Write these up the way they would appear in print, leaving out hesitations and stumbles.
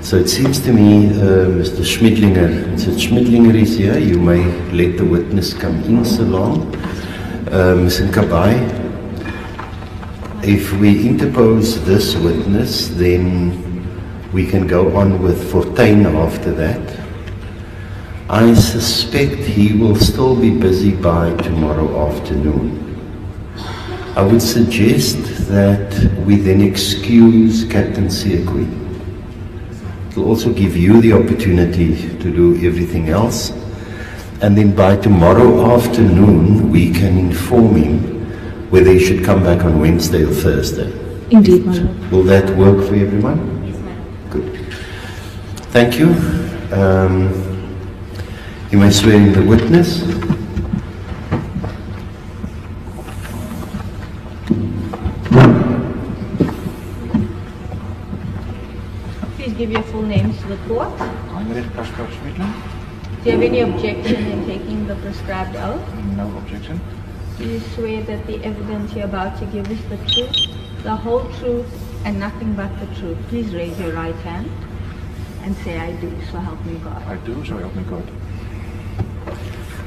So it seems to me, Mr. Schmidlinger, Mr. Schmidlinger is here. You may let the witness come in so long. Ms. Nkabai, if we interpose this witness, then we can go on with Fortuin after that. I suspect he will still be busy by tomorrow afternoon. I would suggest that we then excuse Captain Siakwi. It will also give you the opportunity to do everything else. And then by tomorrow afternoon, we can inform him whether he should come back on Wednesday or Thursday. Indeed, my lord. Will that work for everyone? Yes, ma'am. Good. Thank you. You may swear in the witness. Please give your full names to the court. Heinrich Kasper Schmidlin. Do you have any objection in taking the prescribed oath? No objection. Do you swear that the evidence you're about to give is the truth, the whole truth, and nothing but the truth? Please raise your right hand and say, I do, so help me God. I do, so help me God.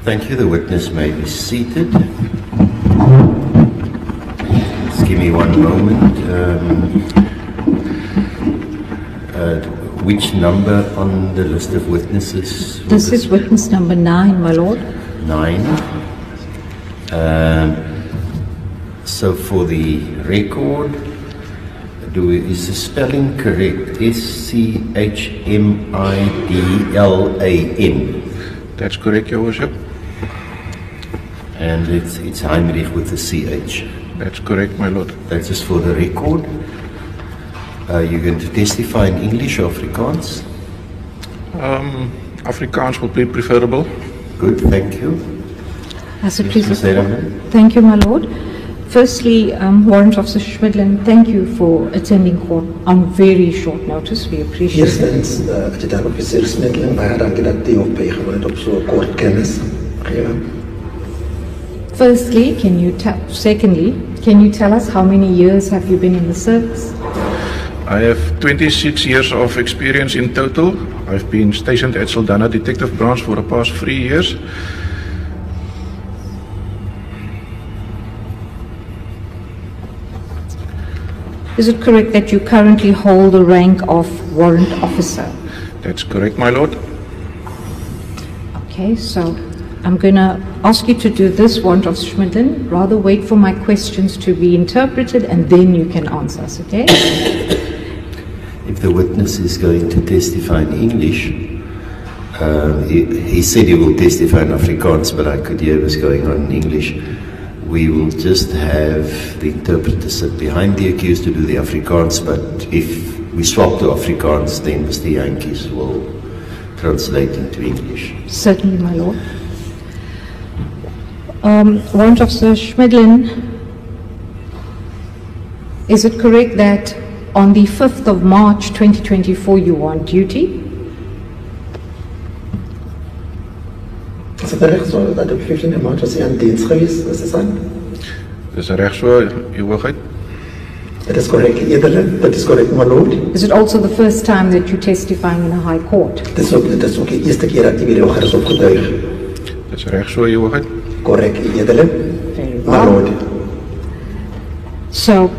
Thank you. The witness may be seated. Just give me one moment. Which number on the list of witnesses? This is witness number 9, my lord. 9. So for the record, is the spelling correct? S-C-H-M-I-D-L-A-N. That's correct, Your Worship. And it's Heinrich with the CH. That's correct, my lord. That's just for the record. You're going to testify in English or Afrikaans? Afrikaans will be preferable. Good, thank you. As it Mr. pleases. Sederman. Thank you, my lord. Firstly, Warrant Officer Schmidlin, thank you for attending court on very short notice. We appreciate it. Eerstens, adjutant officer Schmidlin, baie dankie dat u op bygewoon het op so kort kennis gegee. Firstly, secondly, can you tell us how many years have you been in the service? I have 26 years of experience in total. I've been stationed at Saldanha Detective Branch for the past 3 years. Is it correct that you currently hold the rank of warrant officer? That's correct, my lord. Okay, so I'm going to ask you to do this, Warrant Officer Schmidlin. Rather wait for my questions to be interpreted and then you can answer us, okay? If the witness is going to testify in English, he said he will testify in Afrikaans, but I could hear what's going on in English. We will just have the interpreter sit behind the accused to do the Afrikaans, but if we swap to Afrikaans, then Mr. Yankees will translate into English. Certainly, my lord. Warrant Officer Schmidlin, is it correct that on the 5th of March 2024 you were on duty? Is het reg so dat op 15 Maart was hy aan diens gewees? Is dit aan? Dis reg so, U Hoogheid. Dit is korrek, edele. Dit is korrek, my lord. Is it also the first time that you're testifying in a high court? Dit is ook die eerste keer dat u weer hoger is opgetuig. Dis reg so, U Hoogheid. Korrek, edele. Very My well. lord. So,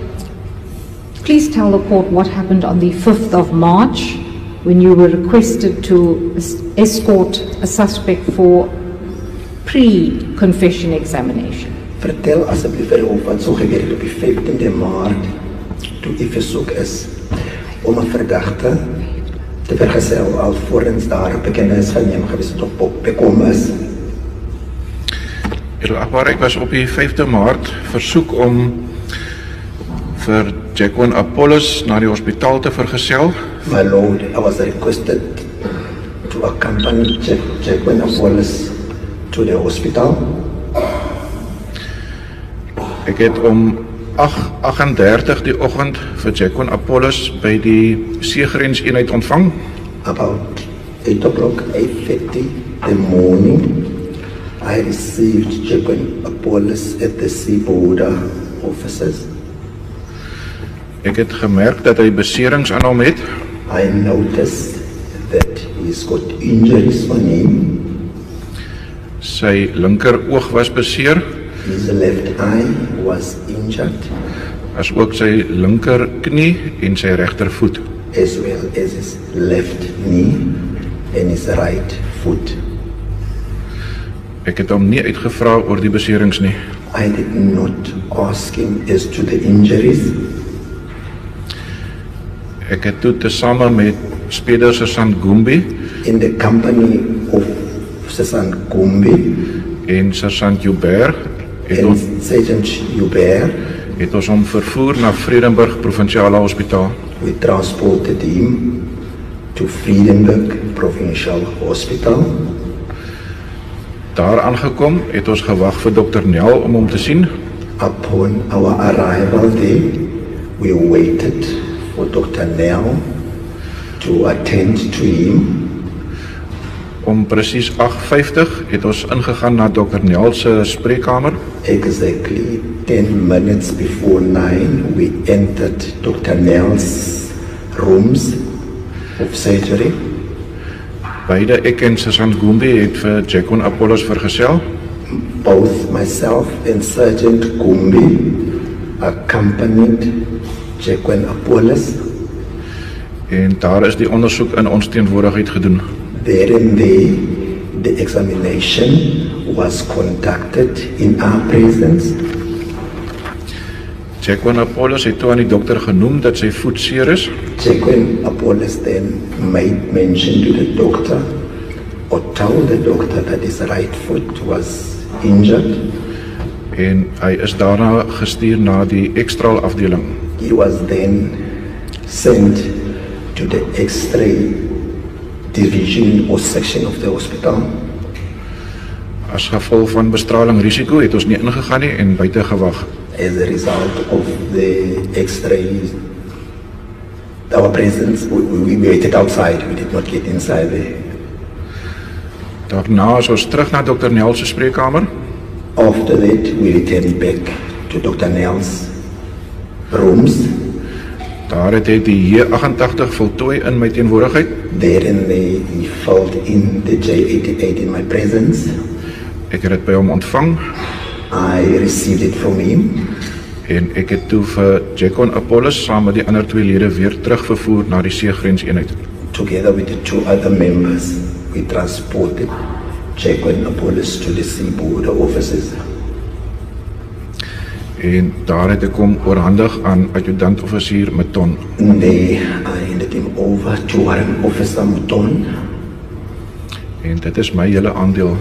please tell the court what happened on the 5th of March when you were requested to escort a suspect for pre-confession examination. Vertel asseblief vir die hof wat so gebeur het op die 15de Maart toe u versoek is om 'n verdagte te vergesel alvorens daar 'n bekentenis geneem gewees het op bekom is. Ek was op die 5de Maart versoek om vir Jacqueline Apollos na die hospitaal te vergesel. My lord, I was requested to accompany Jacqueline Apollos to the hospital. Ek het om 8:38 die oggend vir Jacqueline Apollos by die seegrenseenheid ontvang. About 8 o'clock, 8:50 the morning, I received Jacqueline Apollos at the sea border offices. Ek het gemerk dat hy beserings aan hom het. I noticed that he's got injuries on him. Sy linker oog was beseer, His left eye was injured, as ook sy linker knie en sy regtervoet. as well as his left knee and his right foot. Ek het hom nie uitgevra oor die beserings nie. I did not ask him as to the injuries. Ek het toe tesame met Speeder Sergeant Gumbi In the company of Sergeant Gumbi en Sergeant Joubert and Sergeant Hubert, het ons hom vervoer na Vredenburg Provinsiale Hospitaal. we transported him to Friedenberg Provincial Hospital. Daar aangekom het ons gewag vir Dr. Nel om hom te sien. Upon our arrival there, we waited for Dr. Nell to attend to him. Om presies 8:50 het ons ingegaan na Dr. Nel se spreekkamer. Exactly 10 minutes before 9, we entered Dr. Nell's rooms of surgery. Beide ek en Sergeant Gumbi het vir Jacqueline Apollos vergesel. Both myself and Sergeant Gumbi accompanied Jacqueline Apollos. En daar is die ondersoek in ons teenwoordigheid gedoen. There and there, the examination was conducted in our presence. Jacqueline Apollos het toe aan die dokter genoem dat sy voet seer is. Jacqueline Apollos then made mention to the doctor or told the doctor that his right foot was injured. En hy is daarna gestuur na die ekstraal afdeling. He was then sent to the X-ray division or section of the hospital. As gevolg van bestraling risiko het ons nie ingegaan nie en buite gewag. As a result of the X-ray, our presence, we waited outside. We did not get inside there. Daarna is ons terug na Dr. Nel se spreekkamer. After that, we returned back to Dr. Nell's rooms. Daar het hy die J88 voltooi in my teenwoordigheid. There and there, he filled in the J88 in my presence. Ek het dit by hom ontvang I received it from him. en ek het toe vir Jacqueline Apollos saam met die ander twee lede weer terugvervoer na die seegrenseenheid. Together with the two other members, we transported Jacqueline Apollos to the sea border offices. En daar het ek hom oorhandig aan adjutant-offisier Meton. And there, I handed him over to Warrant Officer Muton. En dit is my hele aandeel.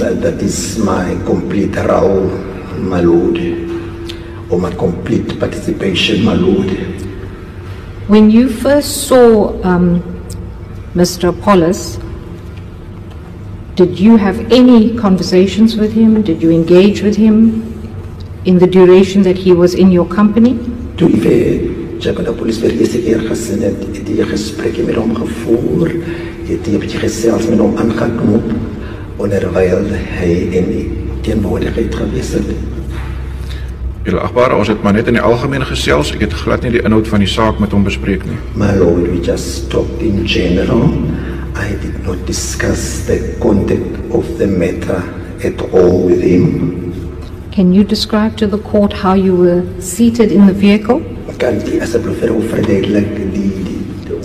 That is my complete role, my lord, or my complete participation, my lord. When you first saw Mr. Apollos, did you have any conversations with him? Did you engage with him in the duration that he was in your company? Toe ek Jacqueline Apollos vir die eerste keer gesien het, het hy 'n gesprek met hom gevoer, het hy 'n bietjie gesels met hom aangeknop, onderwyl hy in die teenwoordigheid gewees het. Julle agbare, ons het maar net in die algemeen gesels. Ek het glad nie die inhoud van die saak met hom bespreek nie. My lord, we just talked in general. I did not discuss the content of the matter at all with him. Can you describe to the court how you were seated in the vehicle? Kan die asseblief vir ons verduidelik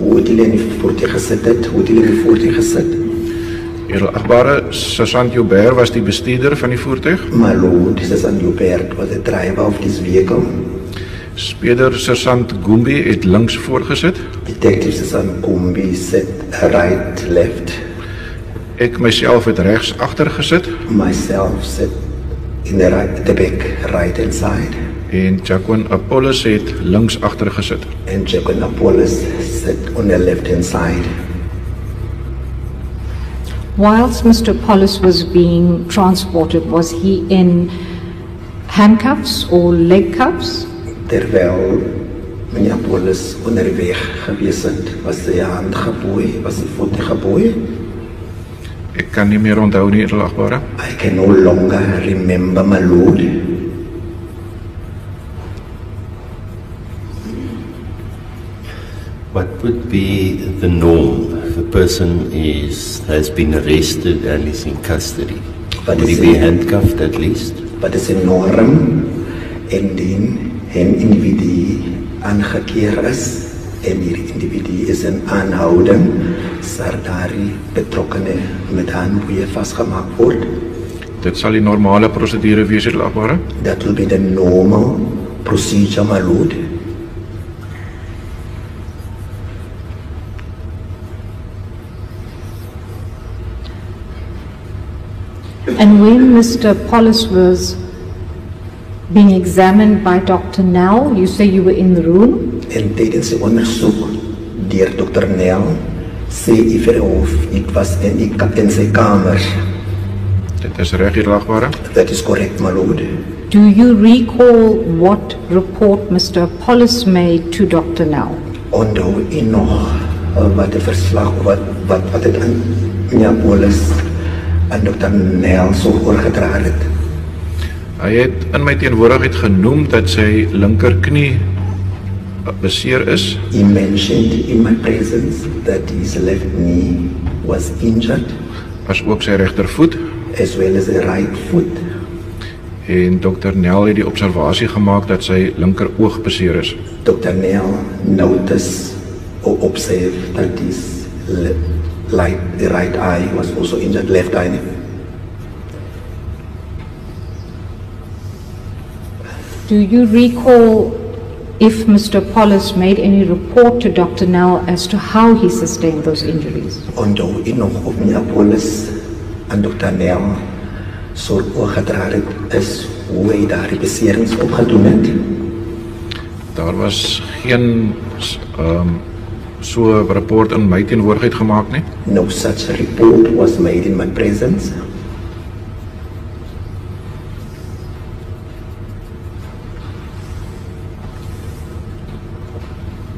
hoe het julle in die voertuig gesit het, hoe het julle in die voertuig gesit? Julle agbare, Sergeant Joubert was die bestuurder van die voertuig. My lord, Sergeant Hubert was the driver of this vehicle. Speeder Sergeant Gumbi het links voorgesit. Detective Sergeant Gumbi sat right, left. Ek myself het regs agter gesit Myself sat in the back, right hand side. en Jacqueline Apollos het links agter gesit. And Jacqueline Apollos sat on the left hand side. Whilst Mr. Apollos was being transported, was he in handcuffs or leg cuffs? Terwyl meneer Apollos onderweg gewees het, was sy hand geboei, was sy voete geboei. Ek kan nie meer onthou nie, julle agbare. I can no longer remember, my lord. What would be the norm if a person has been arrested and is in custody? Wat Would he is be die- handcuffed at least? Wat is 'n norm indien 'n individu aangekeer is en hierdie individu is in aanhouding, sal daardie betrokkene met handboeie vasgemaak word. Dit sal die normale prosedure wees, edelagbare. That will be the normal procedure, my lord. And when Mr. Paulus was being examined by Dr. Nell, you say you were in the room. En tydens die ondersoek deur Dr. Nel sê Verhoef, ek was in sy kamer. Dit is reg, edelagbare. That is correct, my lord. Do you recall what report Mr. Paulus made to Dr. Nell? Onthou u nog wat die verslag wat het aan meneer Paulus aan Dr. Nel so oorgedra het. Hy het in my teenwoordigheid genoem dat sy linkerknie beseer is. He mentioned in my presence that his left knee was injured As ook sy regtervoet. as well as the right foot. En Dr. Nel het die observasie gemaak dat sy linker oog beseer is. Dr. Nel noticed or observed that his the right eye was also injured, left eye. Do you recall if Mr. Paulus made any report to Dr. Nell as to how he sustained those injuries? Onthou u nog of meneer Paulus aan Dr. Nel so oorgedra het is hoe hy daardie beserings opgedoen het? Daar was geen so rapport in my teenwoordigheid gemaak nie. No such report was made in my presence.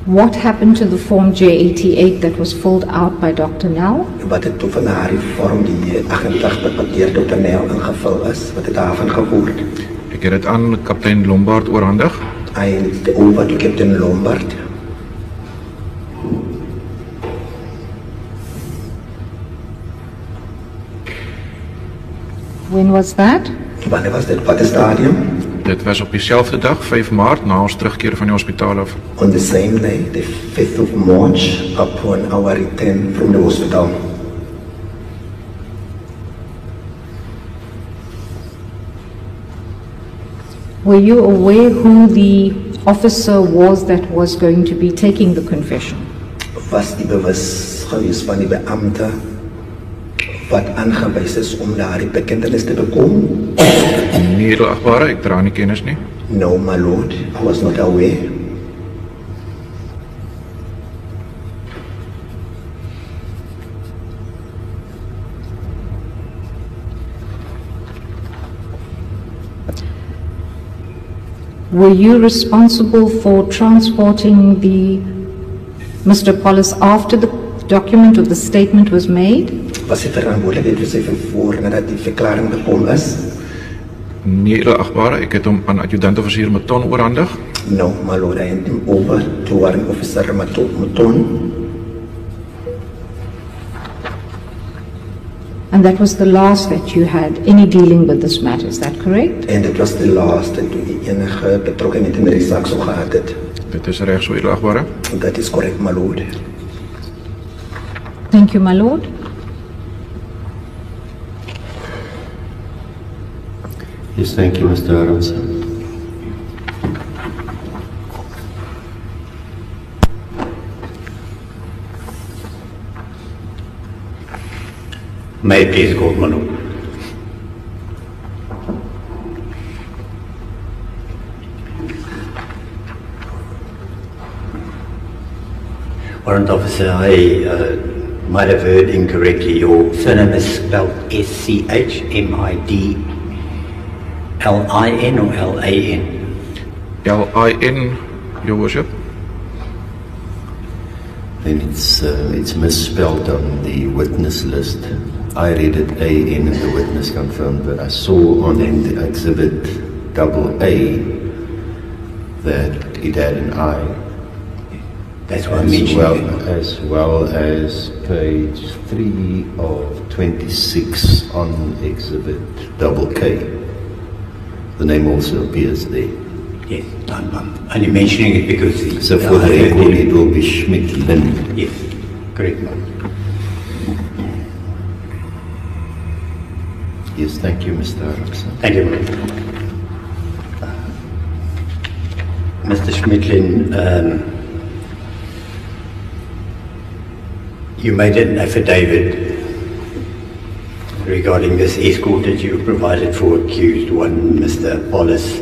What happened to the form J88 that was filled out by Dr. Nell? Wat het toe van daardie vorm die 88 wat deur Dr. Nel ingevul is, wat het daarvan geword? Ek het dit aan kaptein Lombard oorhandig. I handed it over to Captain Lombard. When was that? Wanneer was dit? Wat is stadium? Dit was op dieselfde dag, 5 Maart, na ons terugkeer van die hospitaal af. On the same day, the 5th of March, upon our return from the hospital. Were you aware who the officer was that was going to be taking the confession? Was die bewus gewees van die beampte wat aangewys is om daardie bekentenis te bekom? Nee, edelagbare, ek dra nie kennis nie. No, my lord, I was not aware. Were you responsible for transporting the Mr. Paulus after the document or the statement was made? Was die verantwoordelikheid vir sy vervoer nadat die verklaring bekom is? Nee, edelagbare, ek het hom aan adjutant-offisier Maton oorhandig. No, my lord, I handed him over to Warrant Officer Maton. And that was the last that you had any dealing with this matter, is that correct? En dit was die laaste toe die enige betrokkenheid in die saak so gehad het. Dit is reg so, edelagbare. That is correct, my lord. Thank you, my lord. Yes, thank you, Mr. Aronson. May I please call my lord? Warrant officer, I might have heard incorrectly. Your surname is spelled S-C-H-M-I-D-L-I-N or L-A-N? L-I-N, your worship. Then it's misspelled on the witness list. I read it A-N and the witness confirmed, but I saw on the exhibit AA that it had an I. That's why I'm mentioning it. as well as page 3 of 26 on exhibit double K. The name also appears there. Yes, I'm only mentioning it because... So for the record, it will be Schmidt-Lin. Yes, correct, ma'am. Yes, thank you, Mr. Arabson. Thank you, ma'am. Mr. Schmidlin, you made an affidavit regarding this escort that you provided for accused one, Mr. Pollis,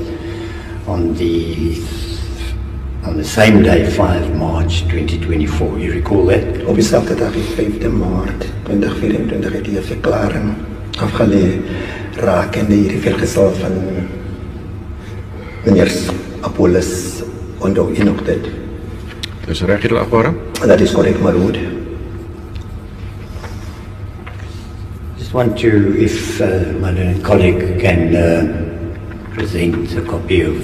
on the same day, 5 March 2024. You recall that? Op diezelfde dag, die 5de Maart 2024, het die verklaring afgelegd rakende hierdie vergesel van meneer Apollos onthou u nog dit? Dis reg, edelagbare. Dat is correct, my lord. Just want to, if my colleague can present a copy of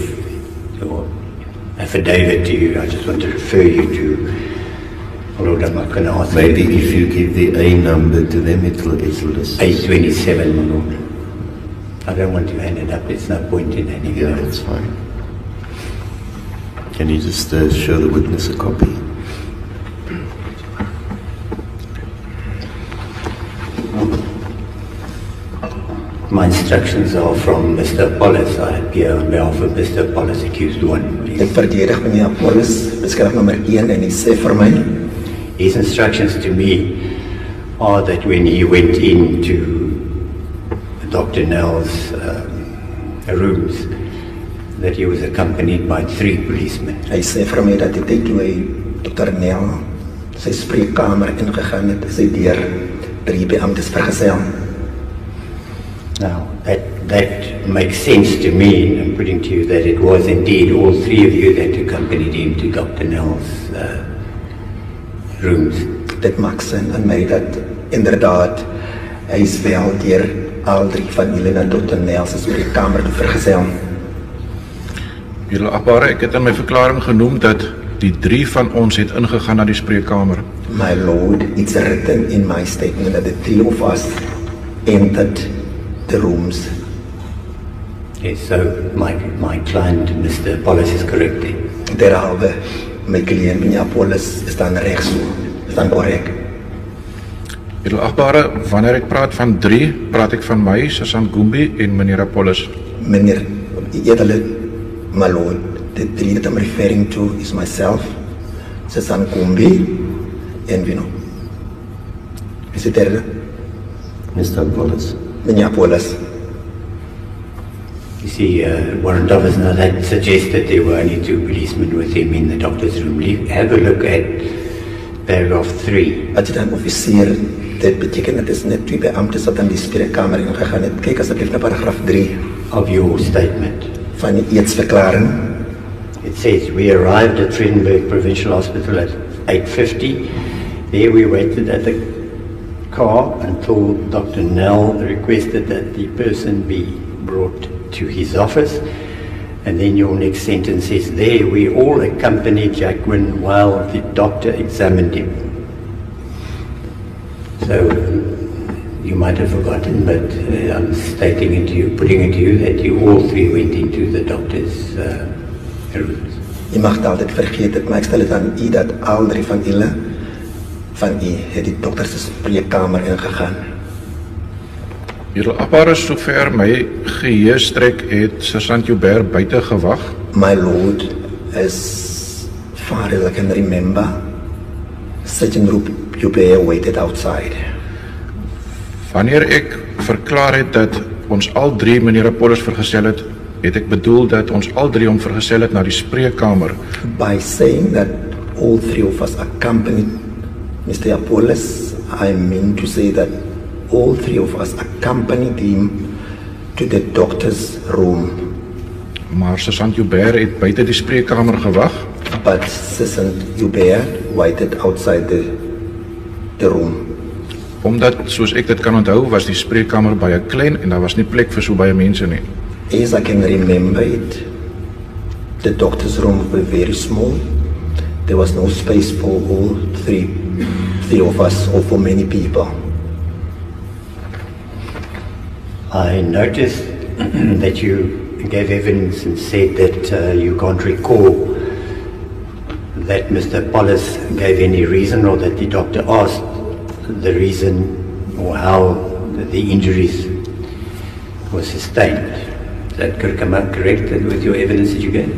your affidavit to you. I just want to refer you to, although I'm not going to ask. Maybe if you give the A number to them, it'll assist. 827, my lord. I don't want to hand it up. There's no point in handing it Yeah, up. that's fine. Can you just show the witness a copy? My instructions are from Mr. Pollis. I appear on behalf of Mr. Pollis, accused one. Ek verdedig meneer Apollos, beskrif nommer 1 en hy sê vir my, His instructions to me are that when he went into Dr. Nell's rooms, that he was accompanied by 3 policemen. hy sê vir my dat die tyd toe hy Dr. Nel sy spreekkamer ingegaan het, is hy deur 3 beamptes vergesel. Now, that makes sense to me, and I'm putting to you that it was indeed all 3 of you that accompanied him to Dr. Nell's rooms. Dit maak sin aan my dat inderdaad hy is wel deur al 3 van julle na Dr. Nel se spreekkamer toe vergesel. Edelagbare, ek het in my verklaring genoem dat die 3 van ons het ingegaan na die spreekkamer. My lord, it's written in my statement that the 3 of us entered the rooms. Yes, so my client, Mr. Pollis, is correct there. Derhalwe, my cliënt meneer Apollos is dan reg so, is dan korrek. Edelagbare, wanneer ek praat van 3, praat ek van my, Sergeant Gumbi en meneer Apollos. Meneer, edele, my lord, the 3 that I'm referring to is myself, Sergeant Gumbi, en Vino. Is it there? Mr. Apollos. Meneer Apollos. You see, Warrant Officer, now that suggests that there were only 2 policemen with him in the doctor's room. Have a look at paragraph 3. Adjutant officier, dit beteken dat is net 2 beamptes wat aan die spreekkamer ingegaan het. Kyk asseblief na paragraaf 3 of your statement. van die eetsverklaring. It says, we arrived at Vredenburg Provincial Hospital at 8:50. There we waited at the car until Dr. Nell requested that the person be brought to his office. And then your next sentence says, there we all accompanied Jacqueline while the doctor examined him. So you might have forgotten, but I'm stating it to you, putting it to you, that you all 3 went into the doctor's rooms. Je mag het altijd vergeten, maar ik stel het aan u dat al 3 van julle van u het die dokter se spreekkamer ingegaan. Edelagbare, sover my geheue strek, het Sergeant Joubert buite gewag. My lord, as far as I can remember, Sergeant Joubert waited outside. Wanneer ek verklaar het dat ons al 3 meneer Apollos vergesel het, het ek bedoel dat ons al 3 hom vergesel het na die spreekkamer. By saying that all 3 of us accompanied Mr. Apollos, I mean to say that all 3 of us accompanied him to the doctor's room. Maar Sergeant Joubert het buite die spreekkamer gewag. But Sergeant Joubert waited outside the room. Omdat, soos ek dit kan onthou, was die spreekkamer baie klein en daar was nie plek vir so baie mense nie. As I can remember it, the doctor's room were very small there was no space for all three of us or for many people. I noticed that you gave evidence and said that you can't recall that Mr. Pollis gave any reason or that the doctor asked the reason or how the injuries were sustained. Is that correct with your evidence that you gave?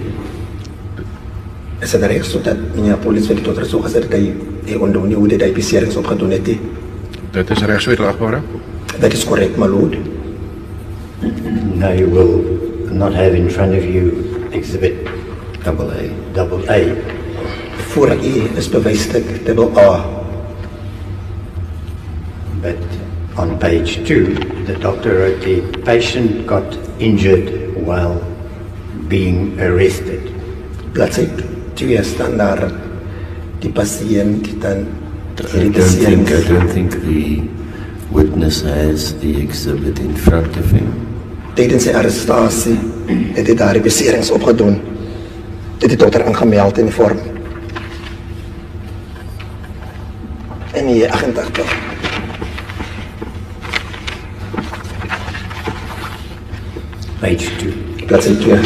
Is dit reg sodat meneer Pollis vir die dokter so gesê dat hy onthou nie hoe dit hy beserings opgedoen het nie? Dit is reg, so edelagbare. That is correct, my lord. No, you will not have in front of you exhibit AA. Voor u is bewysstuk AA. But on page 2, the doctor wrote the patient got injured while being arrested. Bladsy 2 staan daar die pasiënt dan I don't think the witness has the exhibit in front of him. tydens sy arrestasie het hy daar die beserings opgedoen. Dit die dokter aangemeld in die vorm. En hier 88. Page 2. Bladsy 2.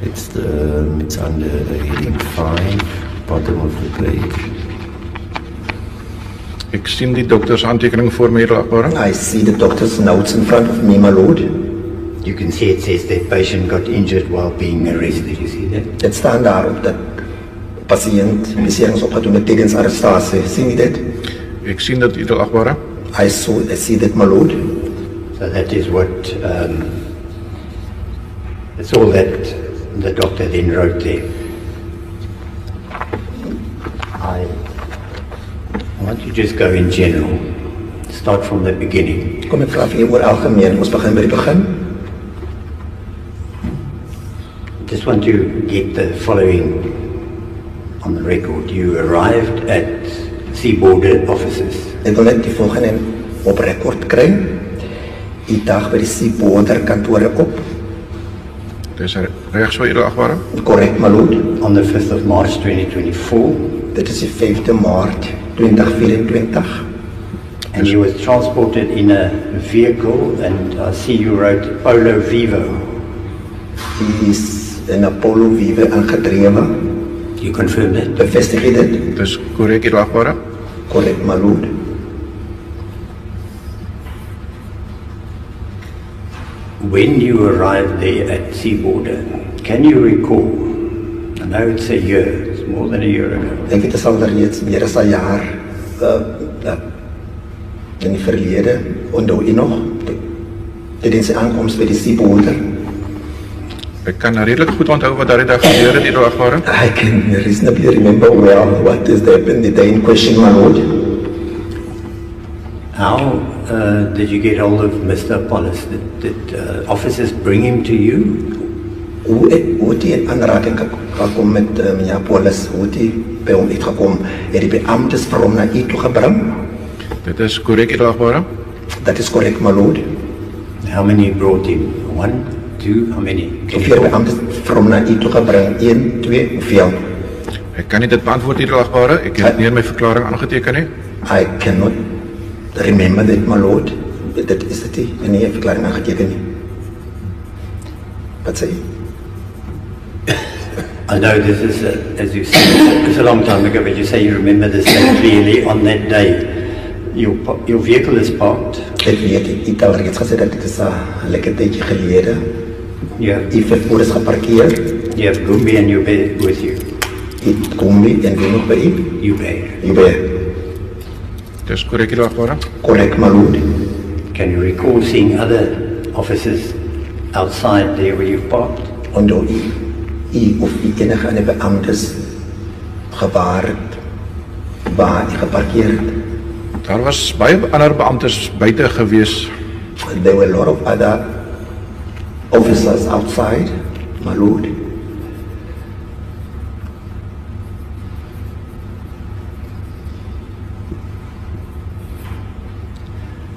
It's under heading 5, bottom of the page. Ek sien die dokter se aantekening voor my, edelagbare. I see the doctor's notes in front of me, my lord. You can see it says that patient got injured while being arrested. You see that? Dit staan daar op dat patiënt beserings opgedoen het tydens arrestasie. Sien jy dit? Ek sien dit, edelagbare. I see that, my lord. So that is what, it's all that the doctor then wrote there. I want you to just go in general. Start from the beginning. Kom ek vra vir jou oor algemeen. Ons begin by die begin. Just want to get the following on the record. You arrived at Seaborder offices. Ek wil net die volgende op rekord kry. Die dag by die Seaborder kantore op. Dit is reg, so edelagbare. Correct, my lord. On the 5th of March 2024. Dit is die 5de Maart 2024. And you was transported in a vehicle, and I see you wrote Polo Vivo. Die is in Apollo Vive aangedrewe. You confirm that? Bevestig jy dit? Dit is korrek, edelagbare. Correct, my lord. When you arrived there at Seaborder, can you recall? I know it's a year, it's more than a year ago. Ek weet dit is al reeds meer as 'n jaar in die verlede. Onthou jy nog? Dit is sy aankoms by die Seaborder. Ek kan redelik goed onthou wat daardie dag gebeur het, edelagbare. I can reasonably remember well what has happened the day in question, my lord. How did you get hold of Mr. Pollis? Did officers bring him to you? Hoe het hy in aanraking gekom met meneer Pollis? Hoe het hy by hom uitgekom? Het die beamptes vir hom na u toe gebring? Dit is korrek, edelagbare. Dat is correct, my lord. How many brought him? 1, 2, how many? Can you Hoeveel call? beamptes vir hom na u toe gebring? 1, 2, hoeveel? Ek kan nie dit beantwoord, edelagbare. Ek het nie in my verklaring aangeteken nie. I cannot remember that, my lord. Dit is dit nie in die verklaring aangeteken nie. Wat sê jy? I know this is, as you said, it's a long time ago, but you say you remember this day clearly. On that day, your vehicle is parked. Ek weet, ek het al reeds gesê dat dit is 'n lekker tydjie gelede. You Die vervoer is geparkeer. have Gumbi and Ube with you. Die Gumbi en wie nog by u? Ube. Ube. Dit is korrek, edelagbare. Correct, my lord. Can you recall seeing other officers outside there where you parked? Onthou u of u enige ander beamptes gewaar het waar u geparkeer het? Daar was baie ander beamptes buite gewees. There were a lot of other officers outside, my lord.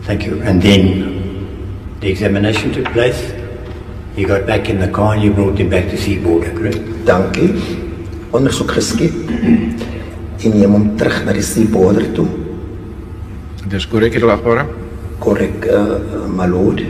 Thank you. And then the examination took place? You got back in the car and you brought him back to Seaborder, correct? Dankie. Ondersoek geskied en neem hom terug na die Seaborder toe. Dis korrek, edelagbare. Korrek, my lord.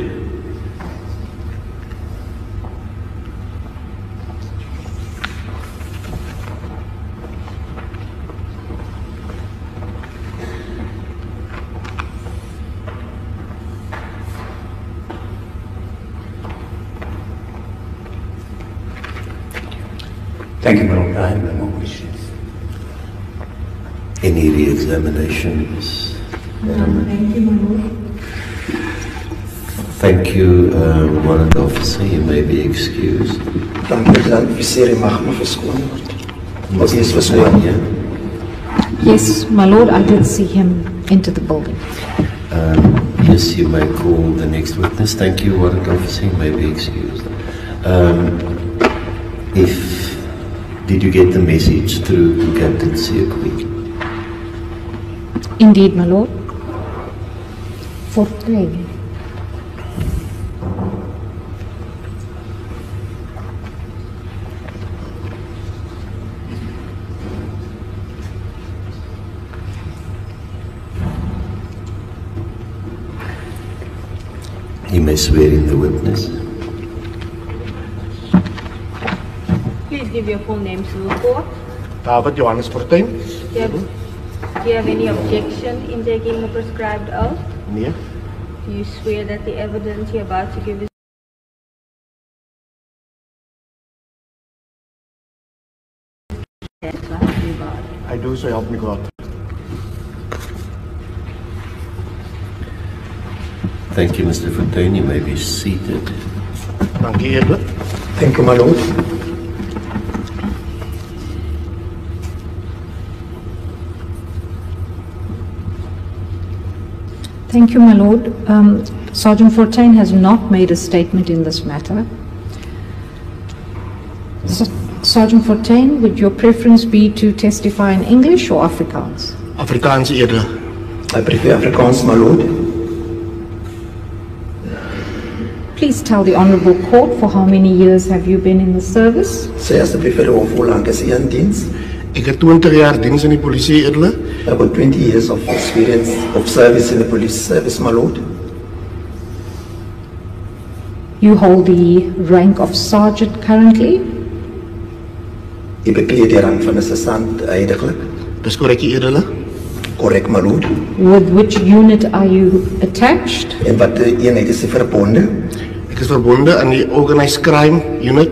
Thank you, my lord. I have no more questions. Any re-examinations? Thank you, my lord. Thank you, warrant officer. You may be excused. Dankie, dan officer, jy mag me verskoon word. Mr. Yes, verskoon. Fontaine, Yes, my lord, I did see him enter the building. yes, you may call the next witness. Thank you, warrant officer. You may be excused. Did you get the message through to Captain Seaqueen? Indeed, my lord. Fortuin. You may swear in the witness. Please give your full names to the court. David Johannes Fortuin? Do you have any objection in taking the prescribed oath? Nee. Do you swear that the evidence you're about to give is so help you God? I do, so help me God. Thank you, Mr. Fontaine. You may be seated. Dankie, edele. Thank you, my lord. Thank you, my lord. Sergeant Fortuin has not made a statement in this matter. Sergeant Fortuin, would your preference be to testify in English or Afrikaans? Afrikaans, edele. I prefer Afrikaans, my lord. Please tell the Honourable Court for how many years have you been in the service? Sê asseblief vir die hof, hoe lank is u in diens? Ek het 20 jaar diens in die polisie, edele. I've got 20 years of experience of service in the police service, my lord. You hold the rank of sergeant currently. U bekleed die rang van 'n sergeant heidaglik. Dis korrek, edele. Korrek, my lord. With which unit are you attached? En wat eenheid is u verbonde? Ek is verbonde aan die Organised Crime Unit,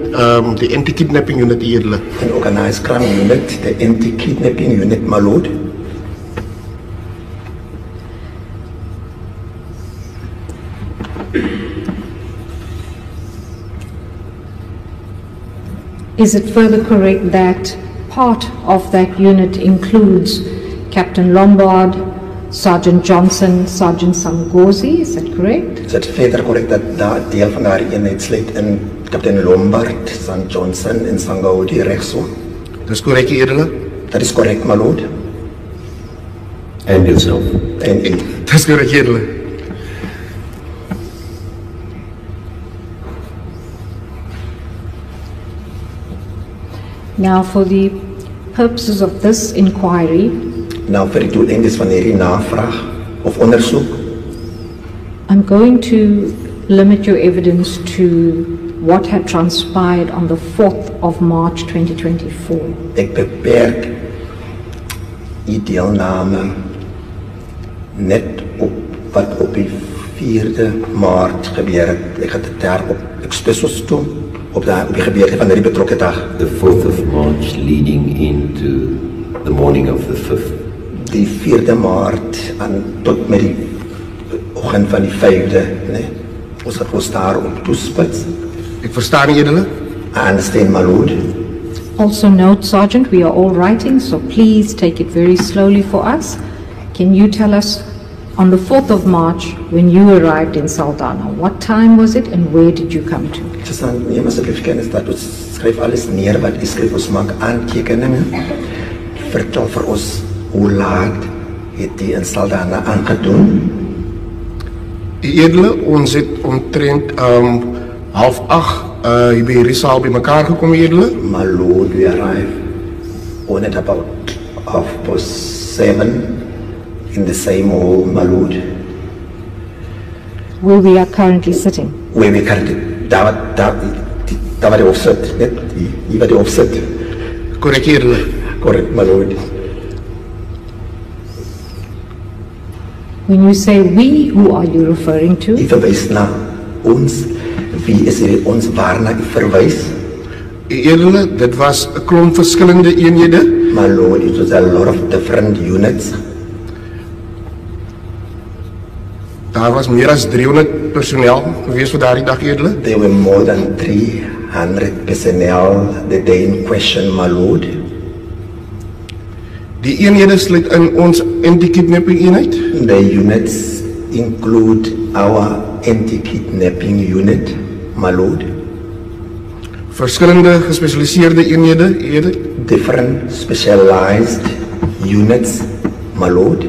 die Anti-Kidnapping Unit, edele. An organized crime unit, the anti-kidnapping unit, my lord. Is it further correct that part of that unit includes Captain Lombard, Sergeant Johnson, Sergeant Sangozi? Is that correct? Is het verder correct dat dat deel van haar eenheid sluit in Kaptein Lombard, St. Johnson en Sangaudi rechtso? Dis korrek, edele. Dat is correct, my lord. And yourself. En u. Dis korrek, edele. Now, for the purposes of this inquiry, Nou vir die doeleindes van hierdie navraag of ondersoek, I'm going to limit your evidence to what had transpired on the 4th of March 2024. ek beperk u deelname net op wat op die 4de Maart gebeur het. Ek gaan dit daarop expressos toe op die gebeurte van hierdie betrokke dag. The 4th of March leading into the morning of the 5th. Die 4de Maart aan tot met die oggend van die 5de, nee. Ons het ons daarop toespits. Ek verstaan, edele. I understand, my lord. Also note, Sergeant, we are all writing, so please take it very slowly for us. Can you tell us, on the 4th of March, when you arrived in Saldanha, what time was it and where did you come to? Susan, neem asseblief kennis dat ons skryf alles neer wat u skryf, ons maak aantekeninge. Vertel vir ons hoe laat het u in Saldanha aangedoen? Die edele, ons het omtrent 7:30 hier by hierdie saal bymekaar gekom, edele. My Lord, we arrived on at about 7:30 in the same hall, my Lord, where we are currently sitting. where we currently, daar waar die opzet, net hier waar die opzet. Korrek, edele. Correct, my Lord. When you say we, who are you referring to? U verwys na ons, wie is dit ons waarna u verwys? Edele, dit was 'n klomp verskillende eenhede. My Lord, it was a lot of different units. Daar was meer as 300 personeel gewees vir daardie dag, edele. There were more than 300 personnel the day in question, my Lord. Die eenhede sluit in ons anti-kidnapping eenheid, The units include our anti-kidnapping unit, my Lord. verskillende gespesialiseerde eenhede, edele. Different specialized units, my Lord.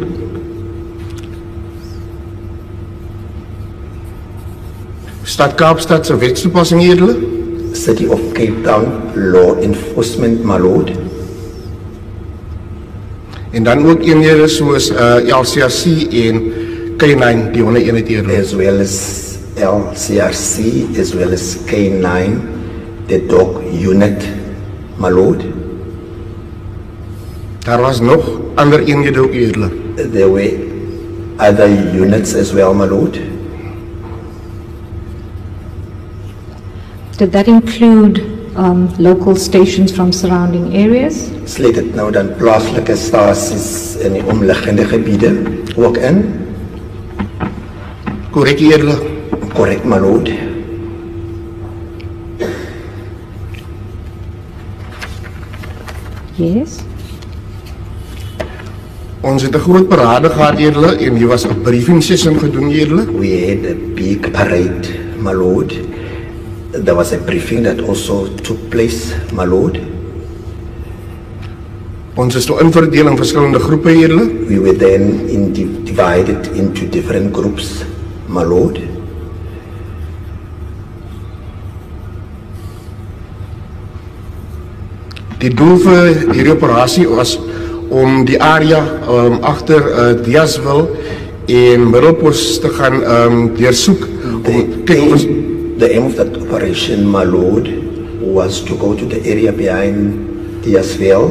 Stad Kaapstad se wetstoepassing, edele. City of Cape Town law enforcement, my Lord. En dan ook eenhede soos LCRC en K9, die honde-eenheid, edele. As well as LCRC, as well as K9, the dog unit, my Lord. Daar was nog ander eenhede ook, edele. There were other units as well, my Lord. Did that include local stations from surrounding areas? Sluit dit nou dan plaaslike stasies in die omliggende gebiede ook in? Korrek, edele. Correct, my Lord. Yes. Ons het 'n groot parade gehad, edele, en hier was 'n briefing session gedoen, edele. We had a big parade, my Lord. There was a briefing that also took place, my Lord. Ons is toe inverdeel in verskillende groepe, edele. We were then divided into different groups, my Lord. Die doel vir hierdie operasie was om die area agter Diasville en Middelpos te gaan deursoek om kyk of ons The aim of that operation, my Lord, was to go to the area behind Diasville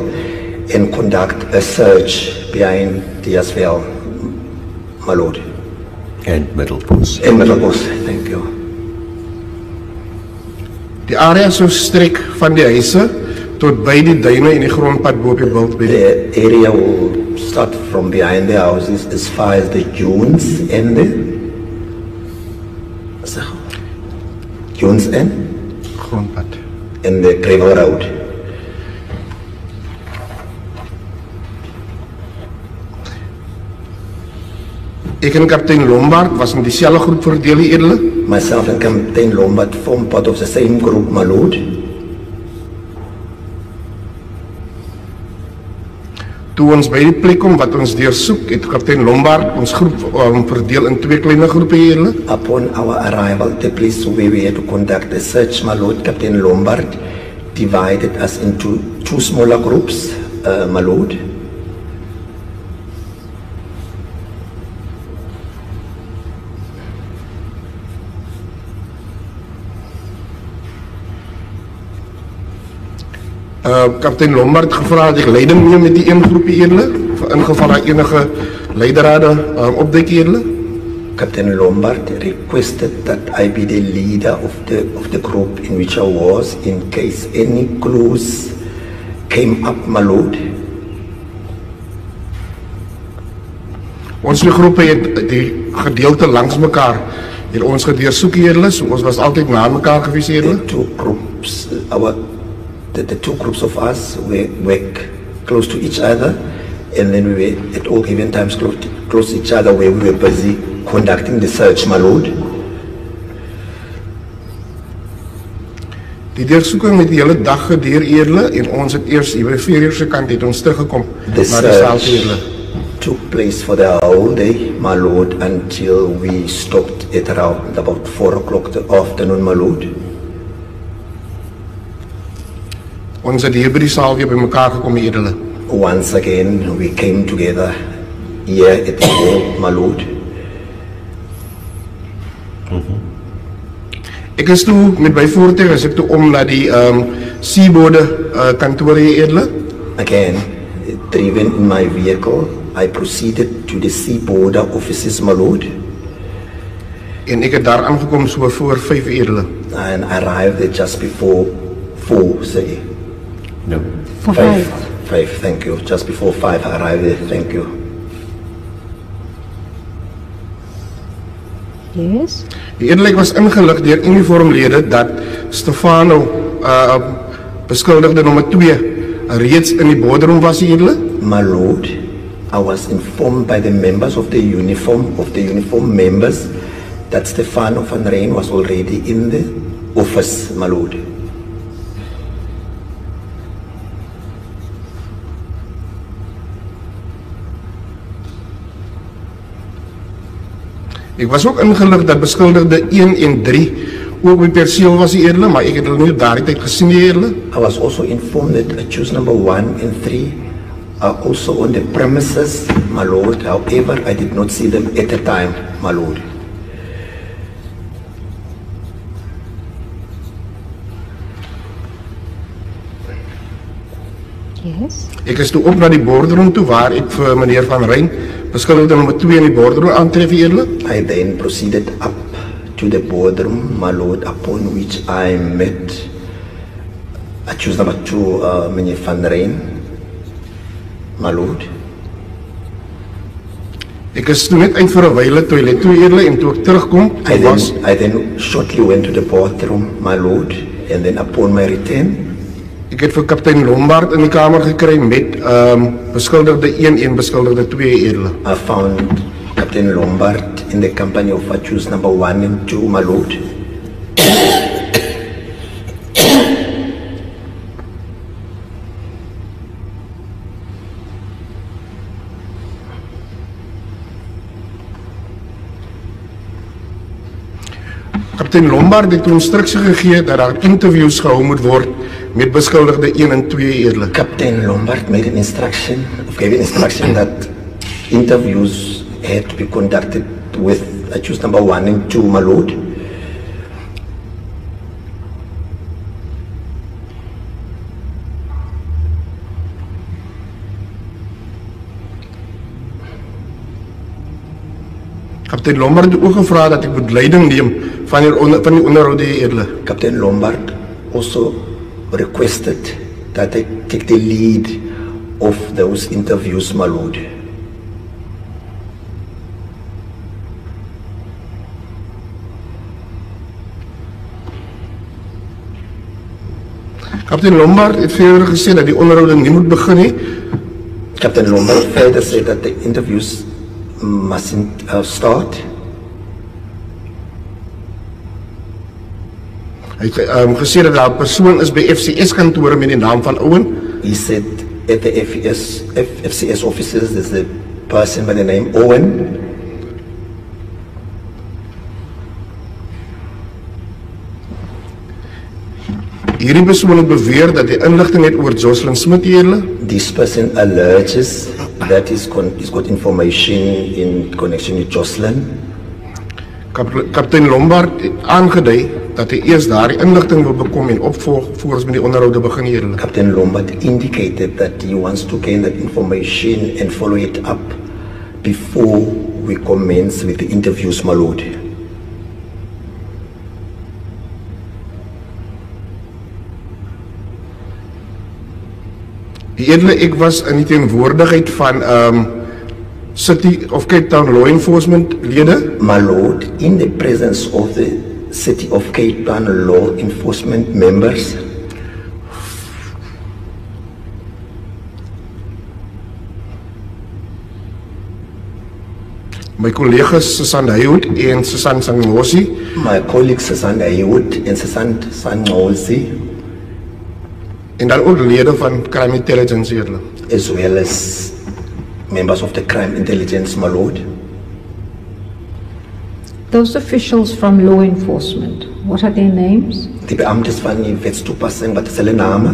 and conduct a search behind Diasville, my Lord. And Middelpos. In Middelbos, thank you. die area sou strek van die huise tot by die duine en die grondpad bo op die bult by die The area will start from behind the houses as far as the dunes and the dunes grondpad. and the gravel road. Ek en kaptein Lombard was in dieselfde groep verdeel, die edele. Myself and Captain Lombard form part of the same group, my Lord. Toe ons by die plek kom wat ons deursoek, het kaptein Lombard ons groep verdeel in twee kleine groepe, edele. Upon our arrival at the place where we had to conduct the search, my Lord, Captain Lombard divided us into two smaller groups, my Lord. Kaptein Lombard gevra dat ek leiding neem met die een groepie, edele, vir ingeval daar enige leiderrade opduik, edele. Captain Lombard requested that I be the leader of the group in which I was in case any clues came up, my Lord. Ons twee groepe het die gedeelte langs mekaar het ons gedeursoek, edele, so ons was altyd na mekaar gewees, edele. The two groups, the two groups of us were close to each other, and then we were at all given times close to each other where we were busy conducting the search, my Lord. Die deursoeking het die hele dag geduur, edele, en ons het eers hier by 4 uur se kant het ons teruggekom The na die saal, search edele. took place for the whole day, my Lord, until we stopped at around about 4 o'clock the afternoon, my Lord. Ons het hier by die saal weer bymekaar gekom, edele. Once again, we came together here at the hall, my Lord. Ek is toe met my voertuig, as ek toe om na die seabode kantoor hier, edele. Again, driven in my vehicle, I proceeded to the sea border offices, my Lord, En ek het daar aangekom so voor 5 edele. and arrived there just before 4, say. No. For 5. five. 5, thank you. Just before 5, I arrived there, thank you. Yes. Die edele, ek was ingelig deur uniformlede dat Stefano, beskuldigde nommer 2, reeds in die boardroom was, edele. My Lord, I was informed by the members of the uniform members that Stefano van Rijn was already in the office, my Lord. Ek was ook ingelig dat beskuldigde 1 en 3 ook by perseel was, die edele, maar ek het hulle nie op daardie tyd gesien, die edele. I was also informed that accused number 1 and 3 are also on the premises, my Lord. However, I did not see them at the time, my Lord. Yes. Ek is toe op na die boardroom toe waar ek vir meneer Van Rijn, beskuldigde nommer 2 in die boardroom aantref, die edele. I then proceeded up to the boardroom, my Lord, upon which I met accused number 2, meneer Van Rijn, my Lord. Ek is toe net uit vir 'n wyle toilet toe, edele, en toe ek terugkom, I then shortly went to the bathroom, my Lord, and then upon my return, ek het vir kaptein Lombard in die kamer gekry met beskuldigde 1 en beskuldigde 2, edele. I found Captain Lombard in the company of accused number 1 and 2, my Lord. Kaptein Lombard het instruksie gegee dat daar interviews gehou moet word met beskuldigde 1 en 2, edele. Captain Lombard made an instruction, gave an instruction that interviews had to be conducted with accused number 1 and 2, my Lord. Kaptein Lombard het ook gevra dat ek moet leiding neem van die onderhoude, edele. Captain Lombard also requested that I take the lead of those interviews, my Lord. Kaptein Lombard het verder gesê dat die onderhoude nie moet begin nie. Captain Lombard further said that the interviews mustn't start. Hy het gesê dat daar 'n persoon is by FCS kantore met die naam van Owen. He said at the FCS offices there's a person by the name Owen. Hierdie persoon het beweer dat die inligting net oor Jocelyn Smith, edele. This person alleges that he's got information in connection with Jocelyn. Kaptein Lombard het aangedui dat hy eers daardie inligting wil bekom en opvolg voordat met die onderhoude begin, edele. Captain Lombard indicated that he wants to gain that information and follow it up before we commence with the interviews, my Lord. Die edele, ek was in die teenwoordigheid van City of Cape Town Law Enforcement lede. My Lord, in the presence of the City of Cape Town law enforcement members, my collega's Susan Haywood en Susan Sangmosi, my colleagues Susan Haywood and Susan Sangolsi, en dan ook lede van Crime Intelligence, edele. as well as members of the crime intelligence, my Lord. Those officials from law enforcement, what are their names? Die beamptes van die wetstoepassing, wat is hulle name?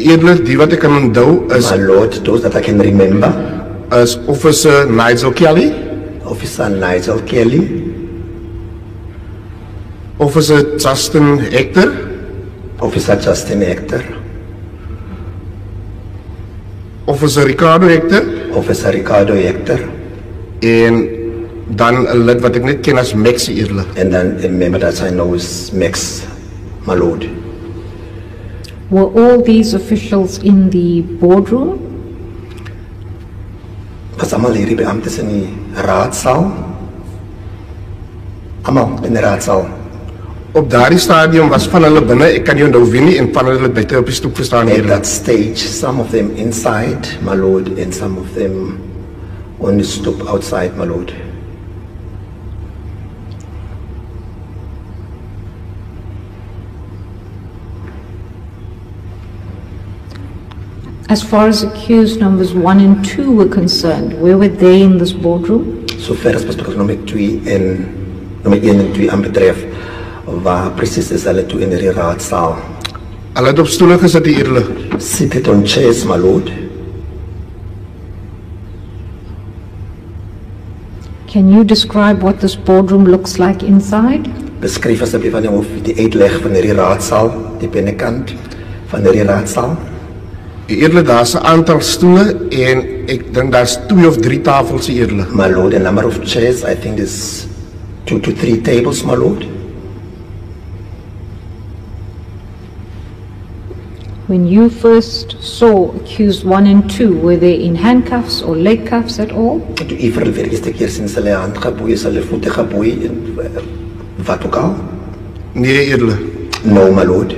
Eerder die wat ek kan onthou is My Lord, those that I can remember, Officer Nigel Kelly, Officer Nigel Kelly, Officer Justin Hector, Officer Justin Hector, Officer Ricardo Hector Officer Ricardo Hector, en dan 'n lid wat ek net ken as Maxie Eerder. and then a member that I know is Max, my Lord. Were all these officials in the boardroom? Was allemaal hierdie beamptes in die raadsaal? Allemaal in die raadsaal. Op daardie stadium was van hulle binne, ek kan nie onthou wie nie, en van hulle het buite op die stoep gestaan At hier. that stage, some of them inside, my Lord, and some of them on the stoep outside, my Lord. As far as accused numbers 1 and 2 were concerned, where were they in this boardroom? So ver as bestuurders nummer 2 en nummer 1 en 2 aanbetref, waar precies is hulle toe in die raadsaal? Hulle het op stoele gesit hier. Seated on chairs, my Lord. Can you describe what this boardroom looks like inside? Beskryf asseblief aan of die uitleg van hierdie raadsaal, die binnekant van hierdie raadsaal. Eerder daar's 'n aantal stoele en ek dink daar's 2 of 3 tafels hier. My Lord, a number of chairs, I think there's 2 to 3 tables, my Lord. When you first saw accused 1 and 2, were they in handcuffs or leg cuffs at all? Toe u vir die eerste keer sien hulle hand geboei, hulle voete geboei en wat ook al? Nee, eerder. No, my Lord.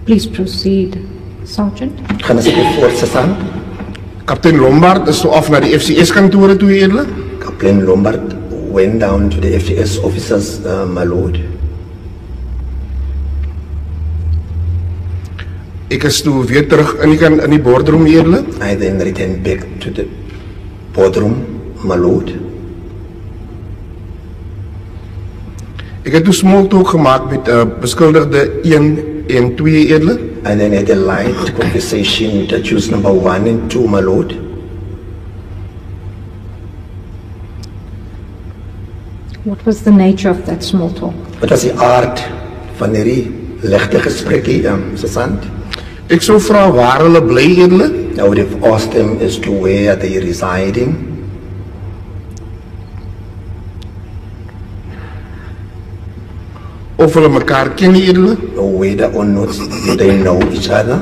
Please proceed, Sergeant. Gaan asseblief voort, sergeant. Kaptein Lombard is so af na die FCS kantore toe eerder. Kaptein Lombard went down to the FGS officers, my Lord. Ek is toe weer terug in die boardroom eerder. I then returned back to the boardroom, my Lord. Ek het toe small talk gemaak met beskuldigde 1 en 2 eerder. I then had a light conversation with accused number 1 and 2, my Lord. What was the nature of that small talk? Wat was die aard van hierdie ligte gesprekkie, sergeant? Ek sou vra waar hulle bly eerder. I would have asked them as to where they residing, Of hulle mekaar ken eerder. or whether or not do they know each other,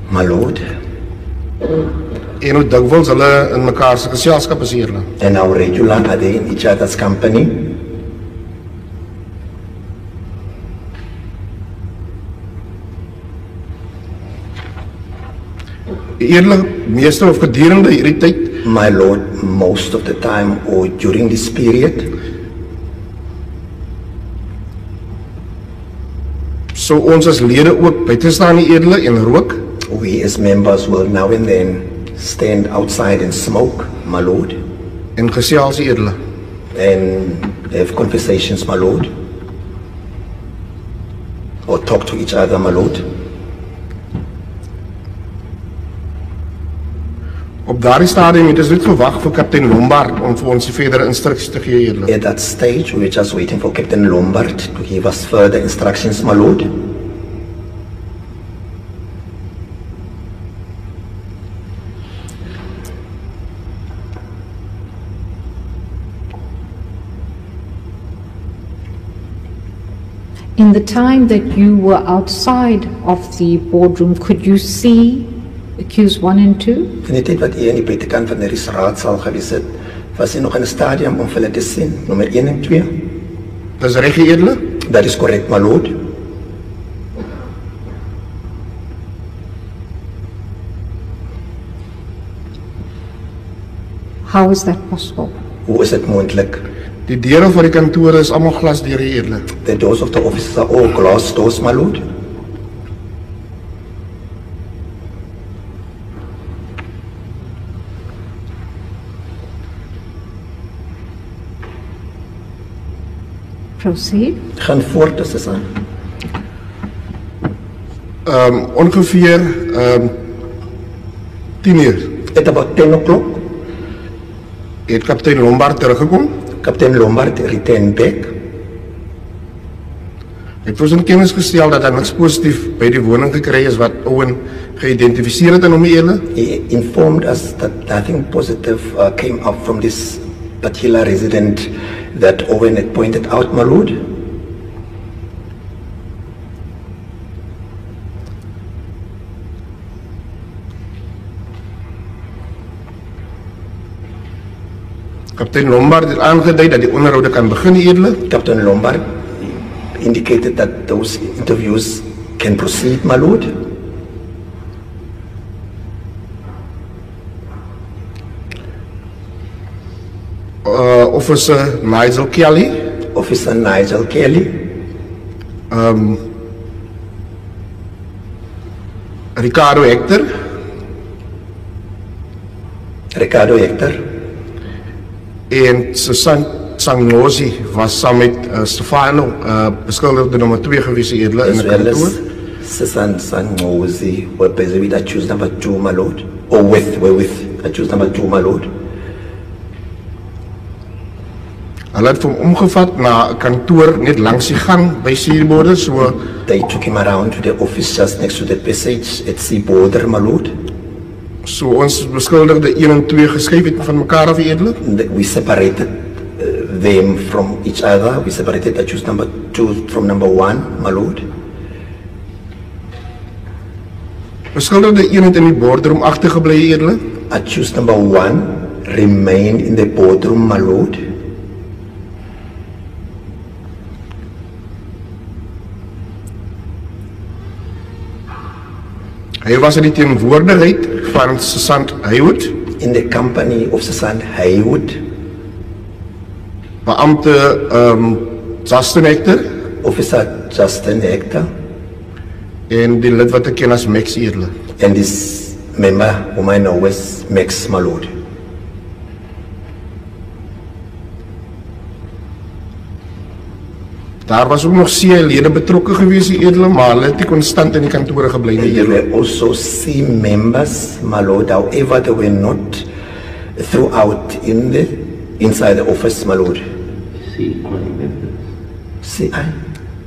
my Lord. En hoe dikwels hulle in mekaar se geselskap is eerder. And how regular are they in each other's company? Eerder meeste of gedurende hierdie tyd My Lord, most of the time or during this period, sou ons as lede ook buite staan eerder en rook. we as members will now and then stand outside and smoke, my Lord, En gesels eerder. and have conversations, my Lord, or talk to each other, my Lord. Op daardie stadium het ons net gewag vir kaptein Lombard om vir ons die verdere instruksies te gee eerder. At that stage, we were just waiting for Captain Lombard to give us further instructions, my Lord. In the time that you were outside of the boardroom, could you see accused 1 and 2? In die tyd wat u aan die buitekant van die raadsaal gewees het, was u nog in 'n stadium om hulle te sien, nommer 1 en 2. Dis reg eerder. That is correct, my Lord. How is that possible? Hoe is dit moontlik? Die deure van die kantore is almal glasdeure eerder. The doors of the offices are all glass doors, my Lord. Proceed. Gaan voort, Susan. Ongeveer 10 uur At about 10 o'clock, het kaptein Lombard teruggekom. Captain Lombard returned back. Het was in kennis gestel dat daar niks positief by die woning gekry is wat Owen geïdentifiseer het in hom eerle. He informed us that nothing positive came up from this particular resident that Owen had pointed out, my lord. Kaptein Lombard het aangedui dat die onderhoude kan begin eerle. Captain Lombard indicated that those interviews can proceed, my lord. Officer Nigel Kelly, Officer Nigel Kelly, Ricardo Hector Ricardo Hector, en Susan Sangnosi was saam met Stefano beskuldigde nommer 2 gewees eerle in as die well kantoor. as Susan Sangozi were busy with accused number 2, my lord. Or were with accused number 2, my lord. Hulle het hom omgevat na 'n kantoor net langs die gang by Seaborder, so They took him around to the office just next to the passage at Sea Border, my lord. ons beskuldigde 1 en 2 geskryf het van mekaar af eerle. We separated them from each other. We separated accused number 2 from number 1, my lord. Beskuldigde 1 het in die boardroom agtergebly eerle. Accused number 1 remained in the boardroom, my lord. Hy was in die teenwoordigheid van Sergeant Haywood, In the company of Sergeant Haywood, beampte Justin Hector Officer Justin Hector, en die lid wat ek ken as Max eerle. and this member whom I know as Max, my lord. Daar was ook nog CI-lede betrokke gewees eerle, maar hulle het nie konstant in die kantore gebly nie There eerle. were also C members, my lord. However, they were not throughout inside the office, my lord. CI members. CI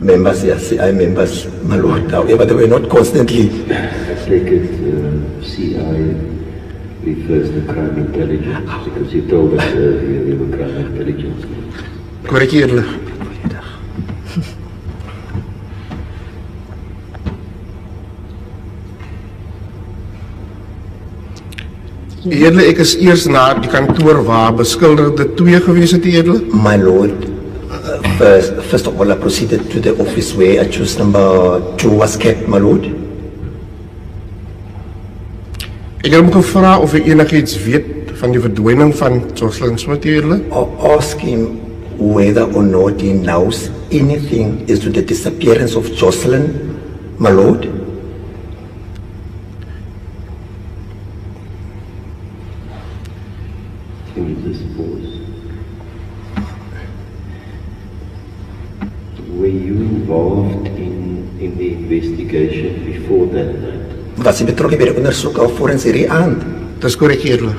members, yes, CI members, my lord. However, they were not constantly. I take it CI refers to crime intelligence because you told us earlier you were crime intelligence. Korrek eerle. Eerle, ek is eers na die kantoor waar beskuldigde 2 gewees het eerle. My lord, first of all, I proceeded to the office where accused number 2 was kept, my lord. Ek het hom gevra of hy enigiets weet van die verdwyning van Jocelyn Smith eerle. I asked him whether or not he knows anything as to the disappearance of Jocelyn, my lord. Can you just pause? Were you involved in the investigation before that night? Was hy betrokke by die ondersoek alvorens hierdie aand? Dis korrek eerle.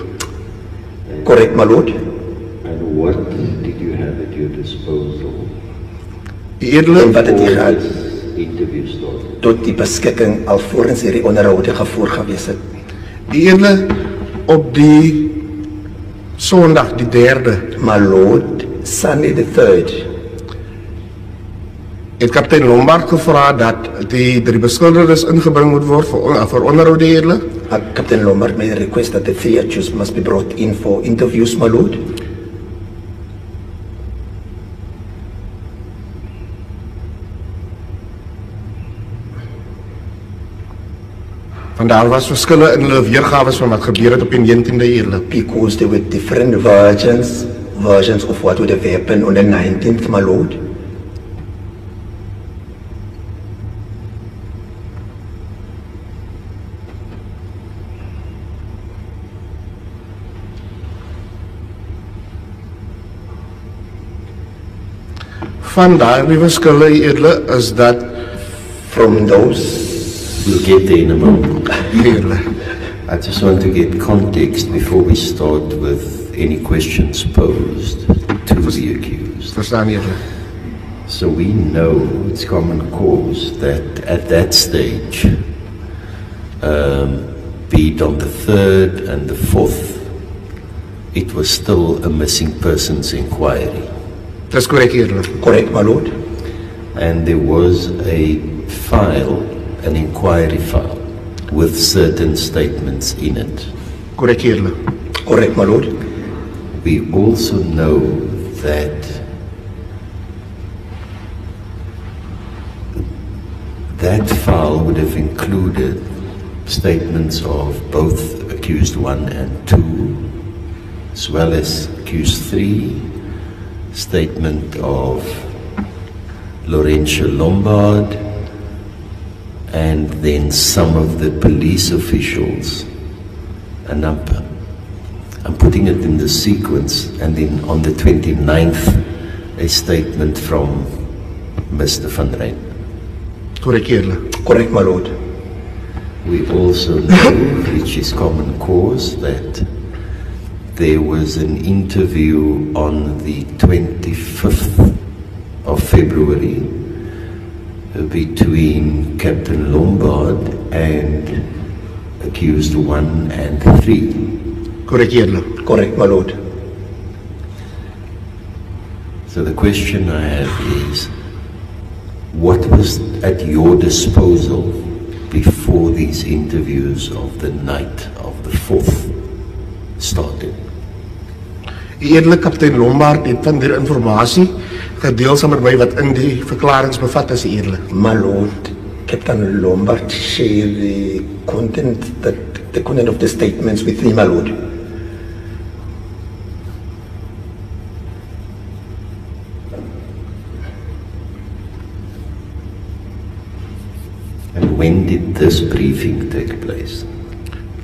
Correct, my lord. And what did you have at your disposal Eerle, En wat het hy before gehad this interview started? tot die beskikking alvorens hierdie onderhoude gevoer gewees het? eerle op die Sondag die 3de My lord, Sunday the 3rd, het kaptein Lombard gevra dat die 3 beskuldigdes ingebring moet word vir onderhoude eerle. Captain Lombard made a request that the 3 accused must be brought in for interviews, my lord. Want daar was verskille in hulle weergawe van wat gebeur het op die 19de eerle. Because there were different versions of what would have happened on the 19th, my lord. Van daardie verskille eerlik is dat From those, We'll get there in a moment. eerlik. I just want to get context before we start with any questions posed to the accused. Verstaan eerlik. So we know it's common cause that at that stage, be it on the 3rd and the 4th, it was still a missing persons inquiry. Dis korrek eerlik. correct, my lord? And there was a file, an inquiry file, with certain statements in it. Korrek eerlik. Correct, my lord? We also know that that file would have included statements of both accused 1 and 2, as well as accused 3, statement of Laurentia Lombard, and then some of the police officials. And I'm putting it in the sequence, and then on the 29th, a statement from Mr. Van Rijn. Korrek eerlik. Correct, my lord? We also know, which is common cause, that there was an interview on the 25th of February between Captain Lombard and accused 1 and 3. Korrek eerlik. Correct, my lord? So the question I have is, what was at your disposal before these interviews of the night of the 4th started? Eerlik, Kaptein Lombard het van die informasie gedeel saam met my wat in die verklarings bevat is eerlik. My lord, Captain Lombard shared the content of the statements with me, my lord. And when did this briefing take place?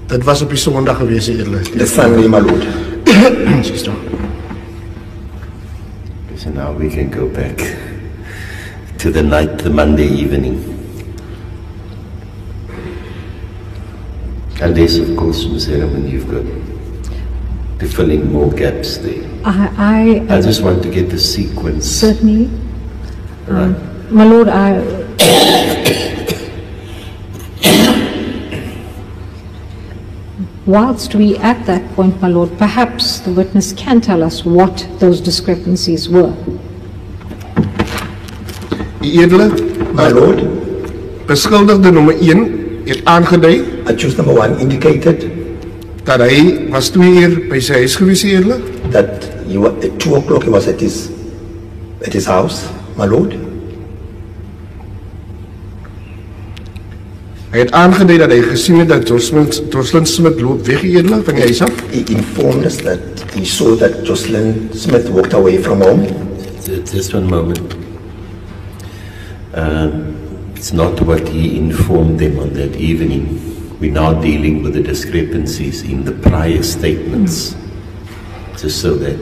Dit was op die Sondag gewees eerlik. The Sunday, my lord. So now we can go back to the night, the Monday evening. Unless, of course, Ms. Herman, you've got to fill in more gaps there. I just want to get the sequence. Certainly. Right. My Lord, whilst we at that point, my Lord, perhaps the witness can tell us what those discrepancies were. Eerlik, My lord, beskuldigde nommer 1 het aangedui accused number 1 indicated dat hy was 2 uur by sy huis gewees eerlik. that at 2 o'clock he was at his house, my lord. Hy het aangedui dat hy gesien het dat Jocelyn Smith loop weg eerlik van die huis af. He informed us that he saw that Jocelyn Smith walked away from home. Just one moment. It's not what he informed them on that evening. We're now dealing with the discrepancies in the prior statements. Just so that,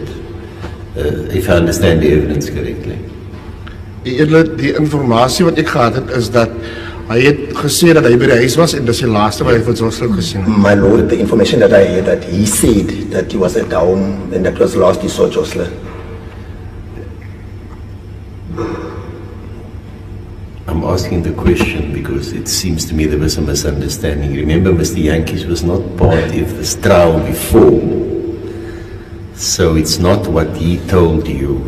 if I understand the evidence correctly. Eerlik, die informasie wat ek gehad het is dat hy het gesê dat hy by die huis was en dis die laaste wat hy van Jocelyn gesien het. My lord, the information that I had, that he said that he was at home and that was last he saw Jocelyn. I'm asking the question because it seems to me there was a misunderstanding. Remember, Mr. Yankees was not part of this trial before. So it's not what he told you.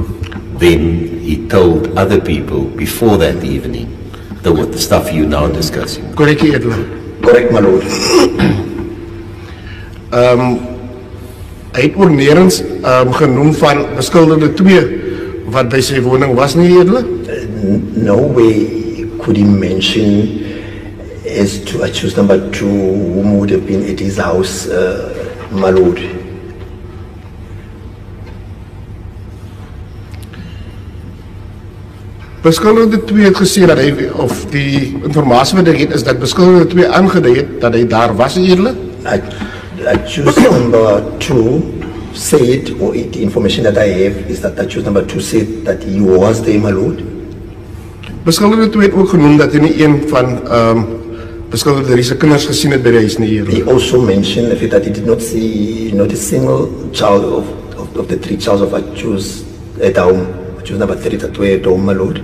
Then he told other people before that evening. The stuff you're now discussing. Korrek eerlik. Correct, my lord. Hy het ook nêrens genoem van beskuldigde 2 wat by sy woning was nie eerlik. No way could he mention as to accused number 2 whom would have been at his house, my lord. Beskuldigde 2 het gesê dat hy, of die informasie wat hy het is dat beskuldigde 2 aangedui het dat hy daar was eerlik. Accused number 2 said, or the information that I have, is that accused number 2 said that he was there, my lord. Beskuldigde 2 het ook genoem dat hy nie een van beskuldigde 3 se kinders gesien het by die huis nie, He eerlik. also mentioned the fact that he did not see not a single child of the 3 children of accused at home. Accused number 3 that were at home, my lord.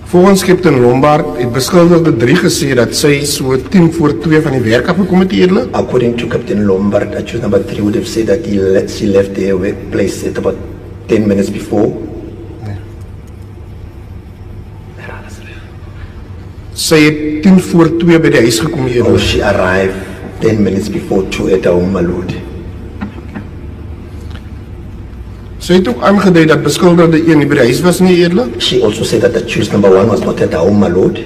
Volgens Captain Lombard het beskuldigde 3 gesê dat sy so 10 voor 2 van die werk afgekom het, eerlik. According to Captain Lombard, accused number 3 would have said that she left their workplace at about 10 minutes before. Sy het 10 voor 2 by die huis gekom, Or eerlik. she arrived 10 minutes before 2 at home, my lord. Sy het ook aangedui dat beskuldigde 1 nie by die huis was nie, eerlik. She also said that accused number 1 was not at home, my lord.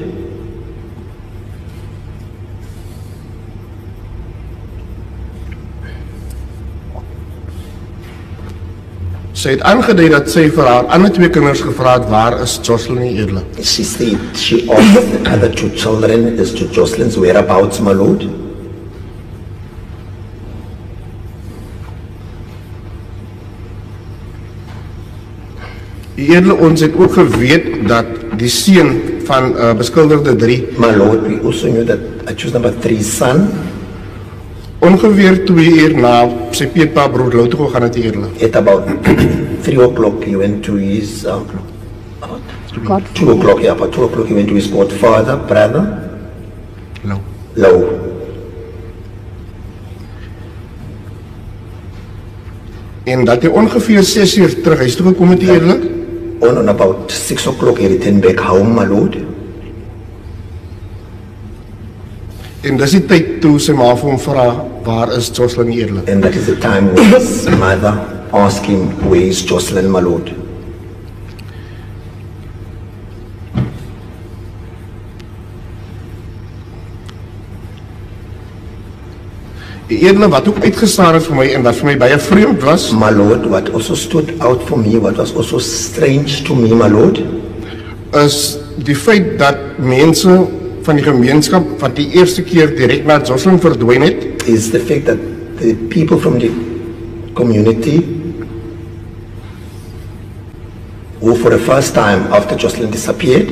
Sy het aangedui dat sy vir haar ander 2 kinders gevra het, waar is Jocelyn nie, eerlik. She said she asked the other 2 children as to Jocelyn's whereabouts, my lord. Eerlik, ons het ook geweet dat die seun van beskuldigde 3 My lord, we also knew that accused number 3's son, ongeveer 2 uur na sy peetpa broer Lou toe gegaan het, eerlik. at about 3 o'clock, he went to his, God. 2 o'clock, yeah, about 2 o'clock he went to his godfather, brother, Lou. Lou. En dat hy ongeveer 6 uur terug huis toe gekom het, eerlik. On about 6 o'clock he returned back home, my lord. En dis die tyd toe sy ma vir hom vra, waar is Jocelyn nie, eerlik. And that is the time when his mother asked him, where is Jocelyn, my lord? Eerlik, wat ook uitgestaan het vir my en wat vir my baie vreemd was, My lord, what also stood out for me, what was also strange to me, my lord, is die feit dat mense van die gemeenskap wat die eerste keer direk na Jocelyn verdwyn het, is the fact that the people from the community who for the first time after Jocelyn disappeared,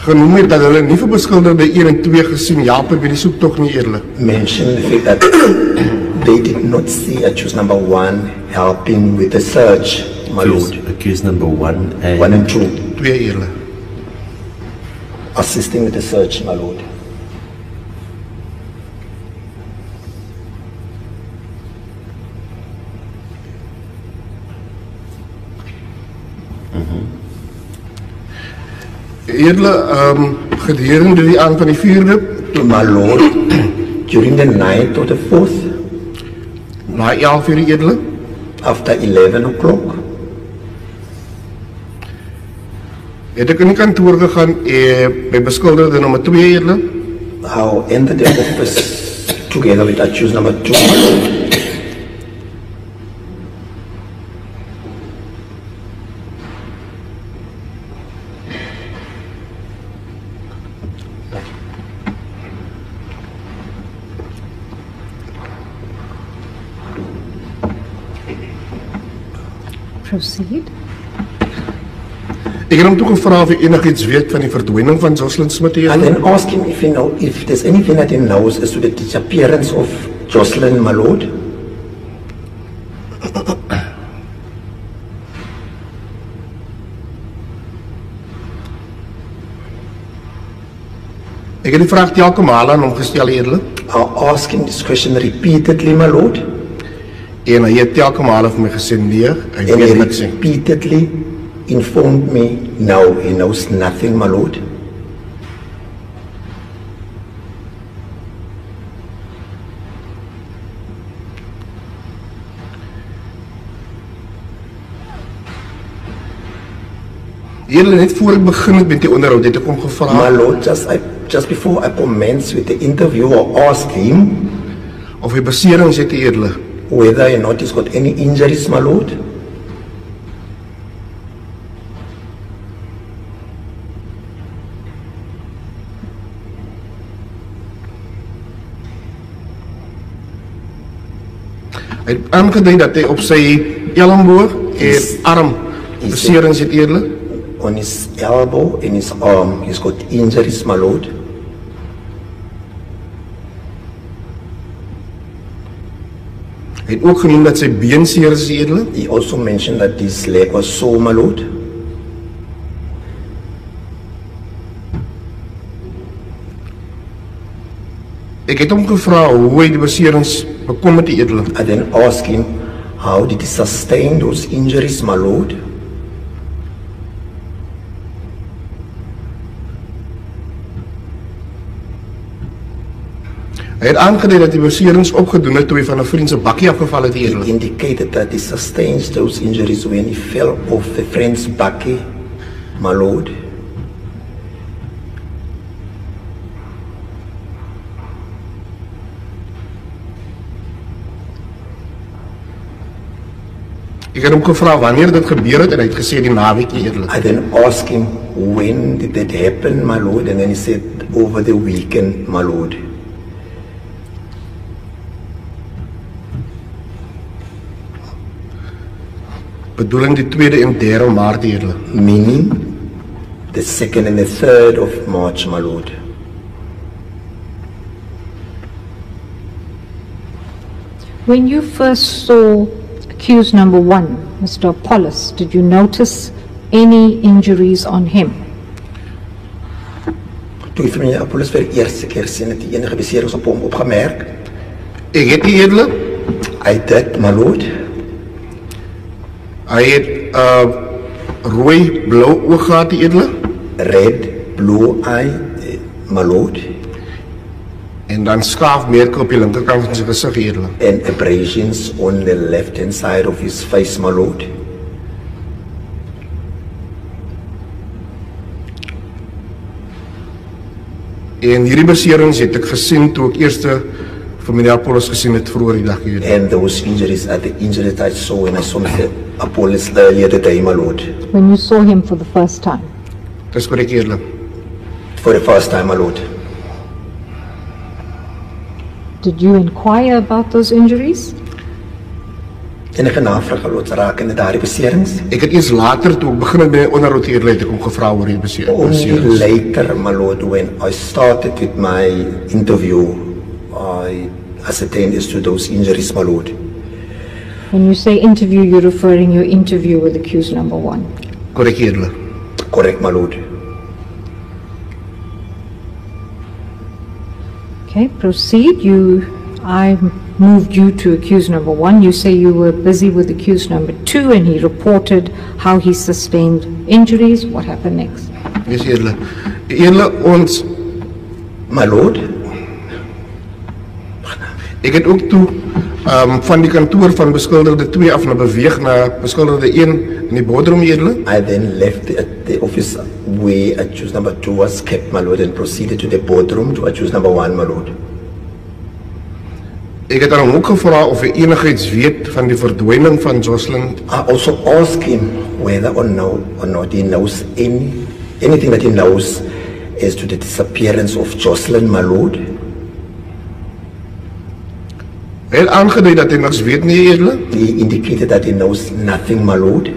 genoem het dat hulle nie vir beskuldigde 1 en 2 gesien help by die soektog nie, eerlik. mentioned the fact that they did not see accused number 1 helping with the search, my lord. Accused number 1 and 1 and 2 2, eerlik. assisting with the search, my lord. Eerlik, gedurende die aand van die 4de, My lord, during the night of the 4th, na 11 uur, eerlik, after 11 o'clock, het ek in die kantoor gegaan by beskuldigde nommer 2, eerlik. how entered the office together with accused number 2, my lord. Proceed. Ek het hom toe gevra of hy enigiets weet van die verdwyning van Jocelyn Smith, And eerlik. then ask him if he know if there's anything that he knows as to the disappearance of Jocelyn, my lord. Ek het die vraag telke male aan hom gestel, eerlik, I asked him this question repeatedly, my lord, en hy het telke male vir my gesê nee, hy and he weet niks nie. repeatedly informed me, no, he knows nothing, my lord. Eerlik, net voor ek begin het met die onderhoud, het ek hom My gevra lord, just before I commence with the interview, I asked him of hy beserings het, eerlik. whether or not he's got any injuries, my lord. Hy het aangedui dat hy op sy elleboog en arm beserings het eerlik. On his elbow and his arm, he's got injuries, my lord. Hy het ook genoem dat sy been seer is eerlik. He also mentioned that his leg was sore, my lord. Ek het hom gevra hoe hy die beserings bekom het eerlik. I then asked him, how did he sustain those injuries, my lord? Hy het aangedui dat die beserings opgedoen het toe hy van 'n vriend se bakkie afgeval het He eerlik. indicated that he sustained those injuries when he fell off the friend's bakkie, my lord. Ek het hom gevra wanneer dit gebeur het en hy het gesê die naweek eerlik. I then asked him, when did that happen, my lord? And then he said, over the weekend, my lord. Bedoeling die 2de en 3de Maart eerlik. Meaning the 2nd and the 3rd of March, my lord. When you first saw accused number 1, Mr. Apollos, did you notice any injuries on him? Toe ek vir meneer Apollos vir die eerste keer sien het die enige beserings op hom opgemerk. Ek het eerlik. I did, my lord. Hy het rooi blou oog gehad eerlik. Red, blue eye, my lord. En dan skaafmerke op die linkerkant van sy gesig eerlik. And abrasions on the left-hand side of his face, my lord. En hierdie beserings het ek gesien toe ek eers vir meneer Apollos gesien het vroeër die dag hier. And those injuries are the injuries that I saw when I saw Mr. Apollos earlier today, my lord. When you saw him for the first time? Dis korrek eerlik. For the first time, my lord. Did you inquire about those injuries? Enige navraag geloods rakende daardie beserings? Ek het eers later toe ek begin het met my onderhoud eerlik ek hom gevra oor die Only beserings. later, my lord, when I started with my interview, I ascertained as to those injuries, my lord. When you say interview, you're referring your interview with accused number 1. Korrek eerlik. Correct, my lord. Okay, proceed. I moved you to accused number 1. You say you were busy with accused number 2 and he reported how he sustained injuries. What happened next? Dis eerlik. Eerlik ons My lord, ek het ook toe van die kantoor van beskuldigde 2 af na beweeg na beskuldigde 1 in die boardroom eerlik. I then left the office where accused number 2 was kept, my lord, and proceeded to the boardroom to accused number 1, my lord. Ek het hom ook gevra of hy enigiets weet van die verdwyning van Jocelyn. I also asked him whether or not he knows anything that he knows as to the disappearance of Jocelyn, my lord. Hy het aangedui dat hy niks weet nie eerlik. He indicated that he knows nothing, my lord.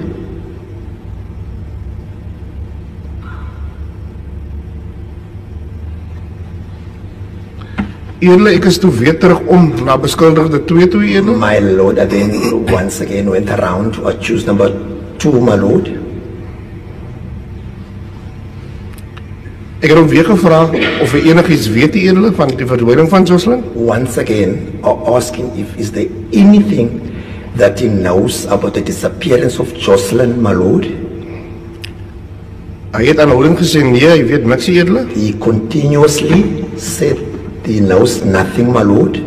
Eerlik ek is toe weer terug om na beskuldigde 2 toe eerlik. My lord, I then once again went around to accused number 2, my lord. Ek het hom weer gevra of hy enigiets weet eerlik van die verdwyning van Jocelyn. Once again, I asked him if is there anything that he knows about the disappearance of Jocelyn, my lord. Hy het aanhoudend gesê nee, hy weet niks eerlik. He continuously said he knows nothing, my lord.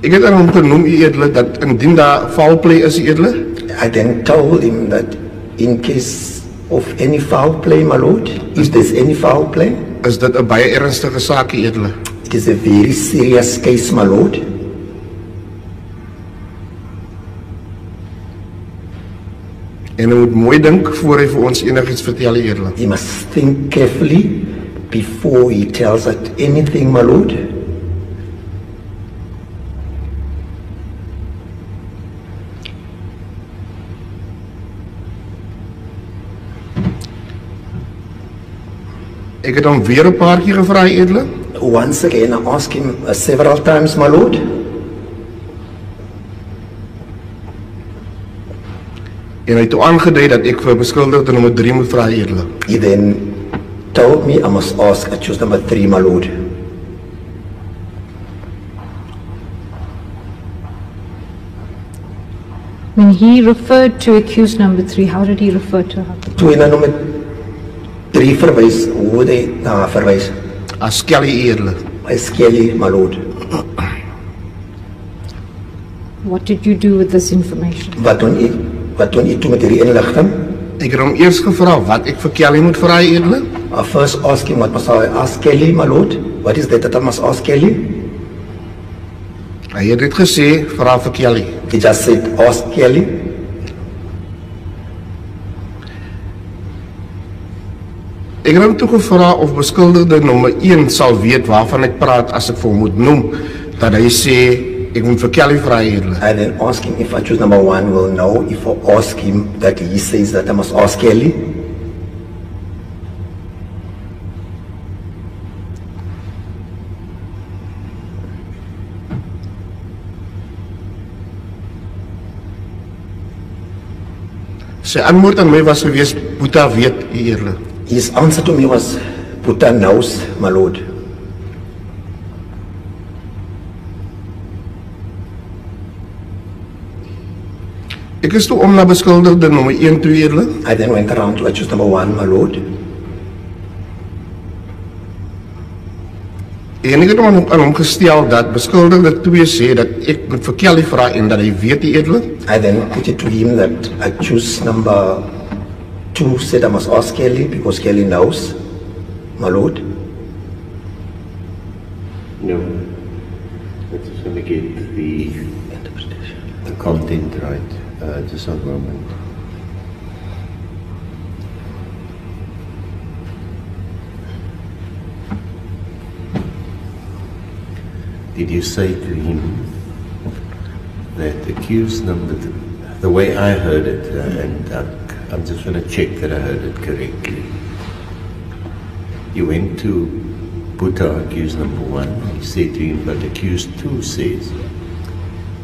Ek het aan hom genoem eerlik dat indien daar foul play is eerlik, I then told him that in case of any foul play, my lord, if there's any foul play, is dit 'n baie ernstige saak eerlik. it is a very serious case, my lord. En hy moet mooi dink voor hy vir ons enigiets vertel, eerlik. He must think carefully before he tells us anything, my lord. Ek het hom weer 'n paar keer gevra, eerlik. Once again, I asked him several times, my lord. En hy het toe aangedui dat ek vir beskuldigde nommer 3 moet vra, eerlik. He then told me I must ask accused number 3, my lord. When he referred to accused number 3, how did he refer to her? Toe hy na nommer 3 verwys, hoe het hy na haar verwys? As Kelly, eerlik. As Kelly, my lord. What did you do with this information? Wat doen u toe met hierdie inligting? Ek het hom eers gevra wat ek vir Kelly moet vra, eerlik. I first asked him what must I ask Kelly, my lord? What is that I must ask Kelly? Hy het dit gesê, vra vir Kelly. He just said, ask Kelly. Ek het hom toe gevra of beskuldigde nommer 1 sal weet waarvan ek praat as ek vir hom moet noem, dat hy sê, ek moet vir Kelly vra, eerlik. I then ask him if accused number 1 will know if I ask him that he says that I must ask Kelly. Sy antwoord aan my was gewees, Boeta weet, eerlik. His answer to me was, Boeta knows, my lord. Ek is toe om na beskuldigde nommer 1 toe, eerlik. I then went around to accused number 1, my lord. En ek het hom aan hom gestel dat beskuldigde 2 sê dat ek moet vir Kelly vra en dat hy weet, eerlik. I then put it to him that accused number 2 said I must ask Kelly because Kelly knows, my lord. No. I just want to get the content right. Just a moment. Did you say to him that accused number, the way I heard it, and I'm just going to check that I heard it correctly. You went to Boeta, accused number 1, you said to him, but accused 2 says,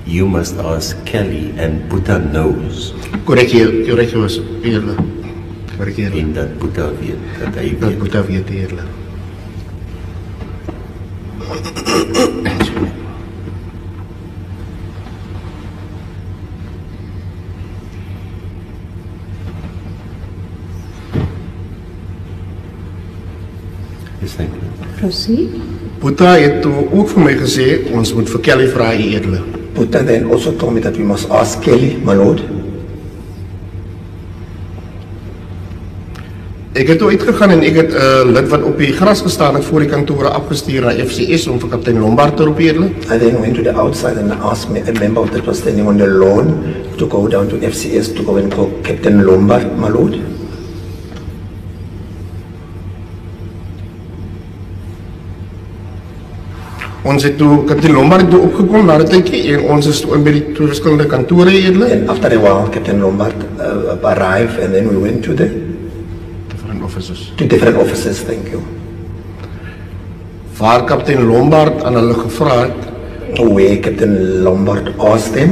you must ask Kelly, and Boeta knows. Correct, correct, was eerlik. Correct, eerlik. In dat Boeta weet, dat hy Dat weet. Boeta weet, eerlik. Yes, thank you. Proceed. Boeta het toe ook vir my gesê, ons moet vir Kelly vra, eerlik. Boeta then also told me that we must ask Kelly, my lord. Ek het toe uitgegaan en ek het lid wat op die gras gestaan het voor die kantore afgestuur na FCS om vir kaptein Lombard te roep, eerlik. I then went to the outside and asked me, a member that was standing on the lawn to go down to FCS to go and call Captain Lombard, my lord. Ons het toe, kaptein Lombard het toe opgekom na die tydjie en ons is toe in by die 2 verskillende kantore, eerlik. And after a while, Captain Lombard arrived and then we went to the Different officers. two different offices, thank you. Waar kaptein Lombard aan hulle gevra het Where Captain Lombard asked them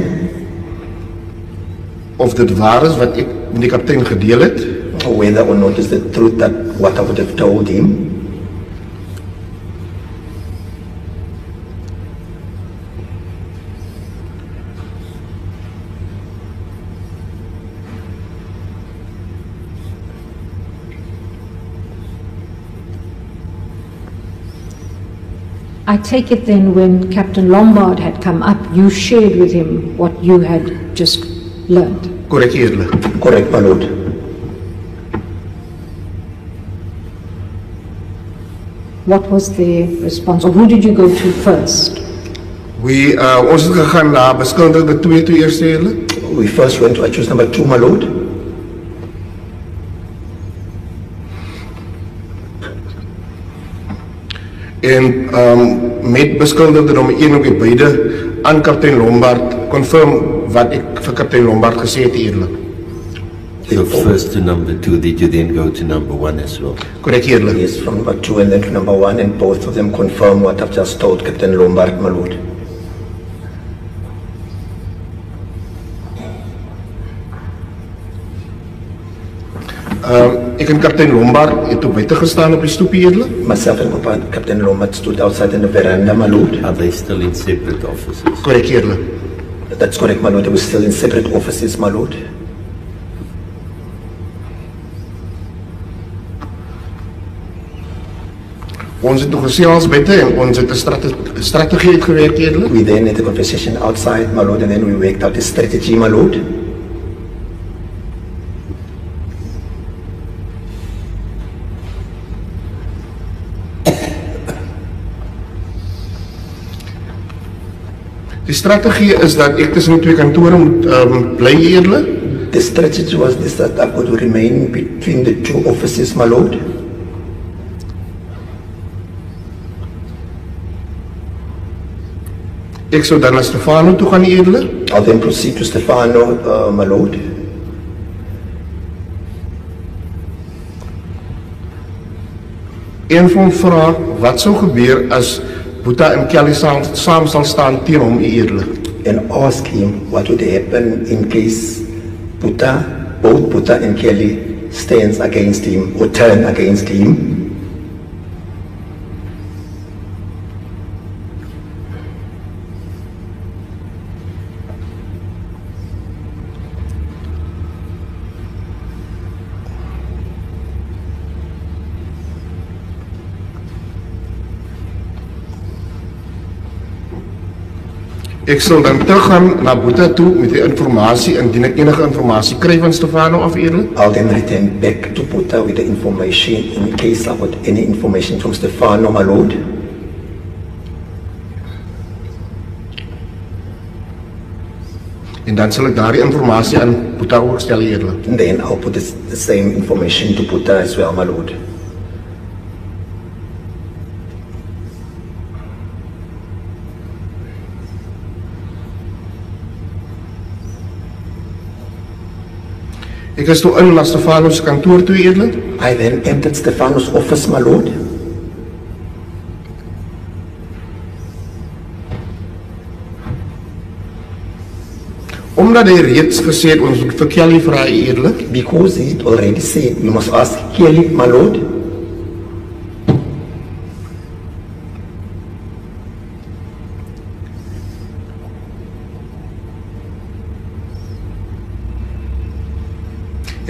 of dit waar is wat ek met die kaptein gedeel het. whether or not is the truth that what I would have told him. I take it then when Captain Lombard had come up, you shared with him what you had just learned. Korrek, eerlik. Correct, my lord. What was their response, or who did you go to first? Ons het gegaan na beskuldigde 2 toe eers, eerlik. We first went to accused number 2, my lord. En met beskuldigde nommer 1 op die beide aan kaptein Lombard confirm wat ek vir kaptein Lombard gesê het eerlik. So first to number 2, did you then go to number 1 as well? Correct eerlik. Yes, from number 2 and then to number 1, and both of them confirm what I've just told Captain Lombard, my lord. Ek en kaptein Lombard het op buite gestaan op die stoepie eerlik. Myself and Captain Lombard stood outside in the veranda, my lord. Are they still in separate offices? Correct eerlik. That's correct, my lord. They were still in separate offices, my lord. Ons het nog gesels buite en ons het 'n strategie uitgewerk eerlik. We then had a conversation outside, my lord, and then we worked out a strategy, my lord. Die strategie is dat ek tussen die twee kantore moet bly eerlik. The strategy was this, that I would remain between the two offices, my lord. Ek sou dan na Stefano toe gaan eerlik. I'll then proceed to Stefano, my lord. En vir hom vra wat sou gebeur as Boeta en Kelly saam sal staan teen hom eerlik. And ask him what would happen in case both Boeta and Kelly stands against him or turn against him. Ek sal dan teruggaan na Boeta toe met die informasie indien ek enige informasie kry van Stefano af eerlik. I'll then return back to Boeta with the information in case I got any information from Stefano, my lord. En dan sal ek daardie informasie aan Boeta ook stel eerlik. And then I'll put the same information to Boeta as well, my lord. Ek is toe in na Stefano se kantoor toe eerlik. I then entered Stefano's office, my lord. Omdat hy reeds gesê het ons moet vir Kelly vra eerlik. Because he already said we must ask Kelly, my lord.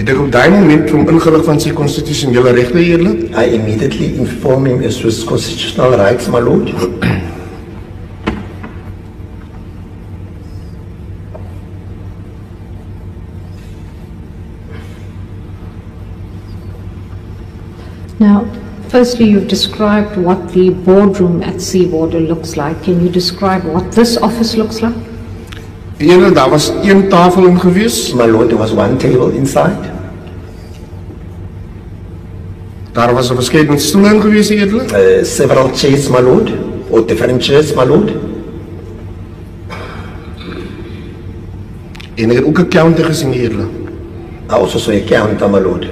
Het ek op daai moment van ingelig van sy konstitusionele regte eerlik. I immediately informed him as to his constitutional rights, my lord. Now, firstly, you've described what the boardroom at Seawater looks like. Can you describe what this office looks like? Eerlik, daar was een tafel in gewees. My lord, there was one table inside. Daar was 'n verskeidenheid stoele in gewees eerlik. Several chairs, my lord, or different chairs, my lord. En ek het ook 'n counter gesien eerlik. I also saw a counter, my lord.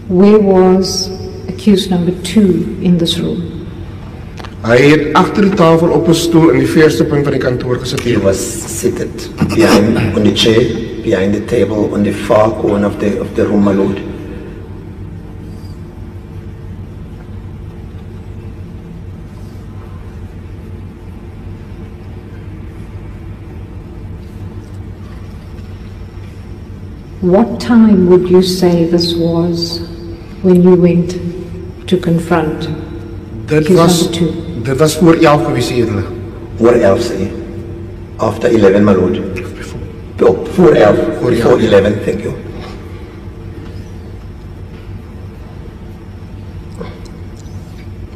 Where was accused number 2 in this room? Hy het agter die tafel op 'n stoel in die verste punt van die kantoor gesit. He was seated behind on the chair, behind the table, on the far corner of the room, my lord. What time would you say this was when you went to confront Dit accused number 2? Dit was voor 11 gewees eerlik. What else? After 11, my lord. Before 11. Before 11, thank you.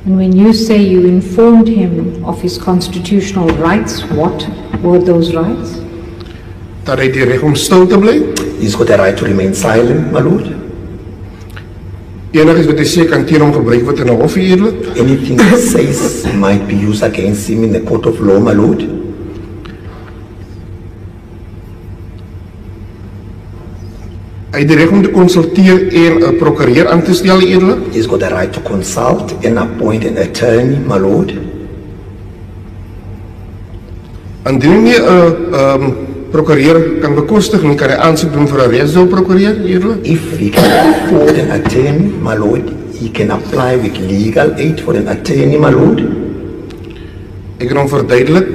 And when you say you informed him of his constitutional rights, what were those rights? Dat hy die reg om stil te bly. He's got a right to remain silent, my lord. Enigiets wat hy sê kan teen hom gebruik word in 'n hof, eerlik. Anything he says might be used against him in the court of law, my lord. Hy het die reg om te konsulteer en 'n prokureur aan te stel, eerlik. He's got the right to consult and appoint an attorney, my lord. Indien nie 'n prokureur kan bekostig nie, kan hy aansoek doen vir 'n regsdoelprokureur, eerlik. If he can afford an attorney, my lord, he can apply with legal aid for an attorney, my lord. Ek het hom verduidelik